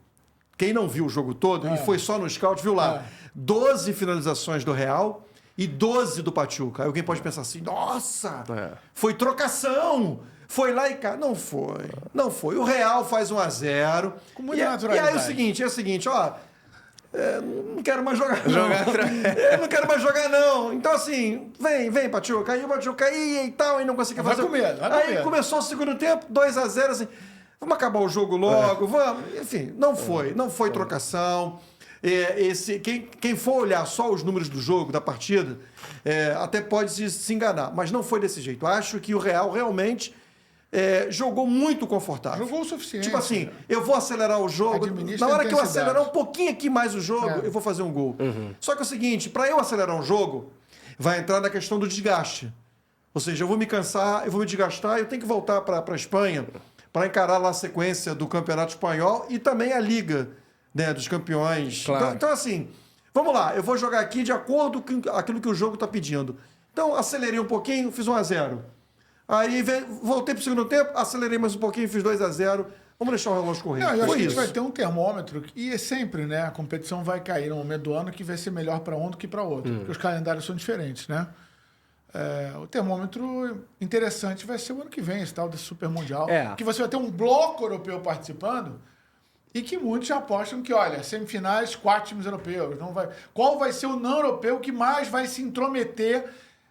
quem não viu o jogo todo e foi só no scout, viu lá 12 finalizações do Real e 12 do Pachuca. Aí alguém pode pensar assim, nossa, foi trocação, foi lá e cá. Não foi. O Real faz 1-0. Com muita naturalidade. E aí é o seguinte, não quero mais jogar, não. Não quero mais jogar, não. Então, assim, vem, Pachuca. Aí o Pachuca ia e tal, e não conseguia fazer. Vai com medo. Aí começou o segundo tempo, 2-0, assim, vamos acabar o jogo logo, vamos. Enfim, não foi trocação. Quem for olhar só os números do jogo, da partida, até pode se enganar, mas não foi desse jeito. Acho que o Real realmente jogou muito confortável. Jogou o suficiente. Tipo assim, eu vou acelerar o jogo. Na hora que eu acelerar um pouquinho aqui mais o jogo, eu vou fazer um gol. Só que é o seguinte, para eu acelerar um jogo, vai entrar na questão do desgaste. Ou seja, eu vou me cansar, eu vou me desgastar, eu tenho que voltar para a Espanha para encarar lá a sequência do Campeonato Espanhol e também a Liga, né, dos Campeões. Claro. Então, assim, vamos lá, eu vou jogar aqui de acordo com aquilo que o jogo está pedindo. Então, acelerei um pouquinho, fiz 1-0. Aí voltei para o segundo tempo, acelerei mais um pouquinho, fiz 2-0. Vamos deixar o relógio correr. Não, eu acho que a gente vai ter um termômetro, e é sempre, né? A competição vai cair no momento do ano que vai ser melhor para um do que para outro, porque os calendários são diferentes, né? O termômetro interessante vai ser o ano que vem, esse tal desse Super Mundial. Que você vai ter um bloco europeu participando e que muitos já apostam que, olha, semifinais, 4 times europeus. Qual vai ser o não europeu que mais vai se intrometer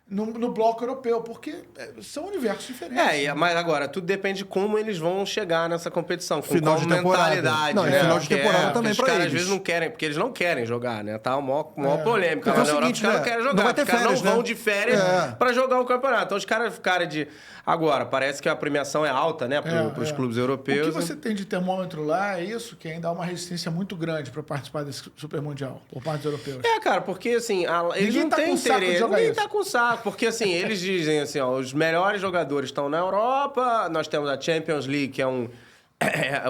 no bloco europeu? Porque são universos diferentes. Mas agora, tudo depende de como eles vão chegar nessa competição. Com Final de mentalidade, temporada. né? Final de temporada também para eles. Os caras às vezes não querem, porque eles não querem jogar, né? Tá uma polêmica. Porque é o seguinte, os caras não querem jogar. Não vai ter os caras férias, não vão né? de férias para jogar o campeonato. Então os caras ficarem de... Agora, parece que a premiação é alta, né? Para os clubes europeus. O que você tem de termômetro lá é isso, que ainda há uma resistência muito grande para participar desse Super Mundial, por parte dos europeus. Cara, porque assim, eles Ninguém não tá têm com saco de interesse. jogar Ninguém isso. tá com saco. Porque assim, eles dizem assim, ó, os melhores jogadores estão na Europa, nós temos a Champions League, que é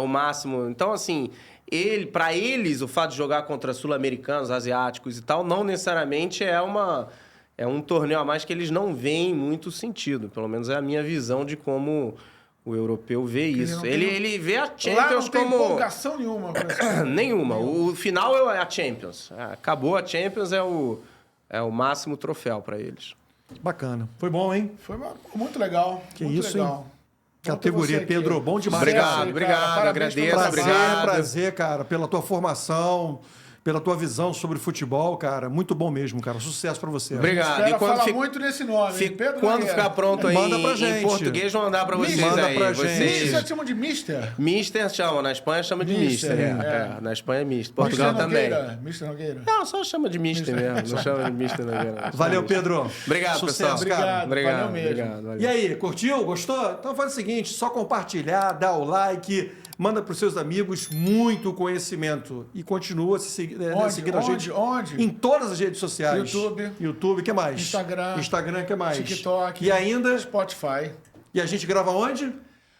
o máximo. Então, assim, para eles, o fato de jogar contra sul-americanos, asiáticos e tal, não necessariamente é um torneio a mais que eles não veem muito sentido. Pelo menos é a minha visão de como o europeu vê isso. Ele vê a Champions lá não tem como... empolgação nenhuma. Nenhuma. O final é a Champions. Acabou a Champions, é o máximo troféu para eles. Bacana. Foi bom, hein? Foi muito legal. Que muito isso, legal. hein? Categoria, Pedro. Bom demais. Obrigado. Agradeço. Prazer, cara, pela tua formação, pela tua visão sobre futebol, cara. Muito bom mesmo, cara. Sucesso pra você. Obrigado. E quando muito nesse nome, Pedro quando ficar pronto aí manda pra gente. Em português, vão mandar pra vocês manda aí. Pra gente. Mister já chamam de Mister? Mister chama. Na Espanha chama de Mister. Na Espanha é Mister. Portugal Mister também. Mister Nogueira? Não, só chama de Mister mesmo. Não chama de Mister Nogueira. Valeu, Pedro. Obrigado, Sucesso, pessoal. cara. Obrigado. Valeu mesmo. Obrigado. E aí, curtiu? Gostou? Então faz o seguinte, só compartilhar, dá o like, manda para os seus amigos, muito conhecimento. E continua seguindo a gente. Onde? Em todas as redes sociais. YouTube, o que mais? Instagram, o que mais? TikTok. E ainda... Spotify. E a gente grava onde?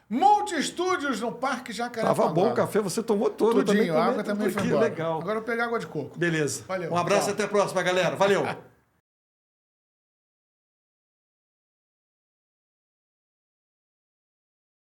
Multi Estúdios no Parque Jacarepaguá. Tava bom o café, você tomou todo. Tudinho, a água também foi embora. Legal. Agora eu vou pegar água de coco. Beleza. Valeu. Um abraço Tchau. e até a próxima, galera. Valeu.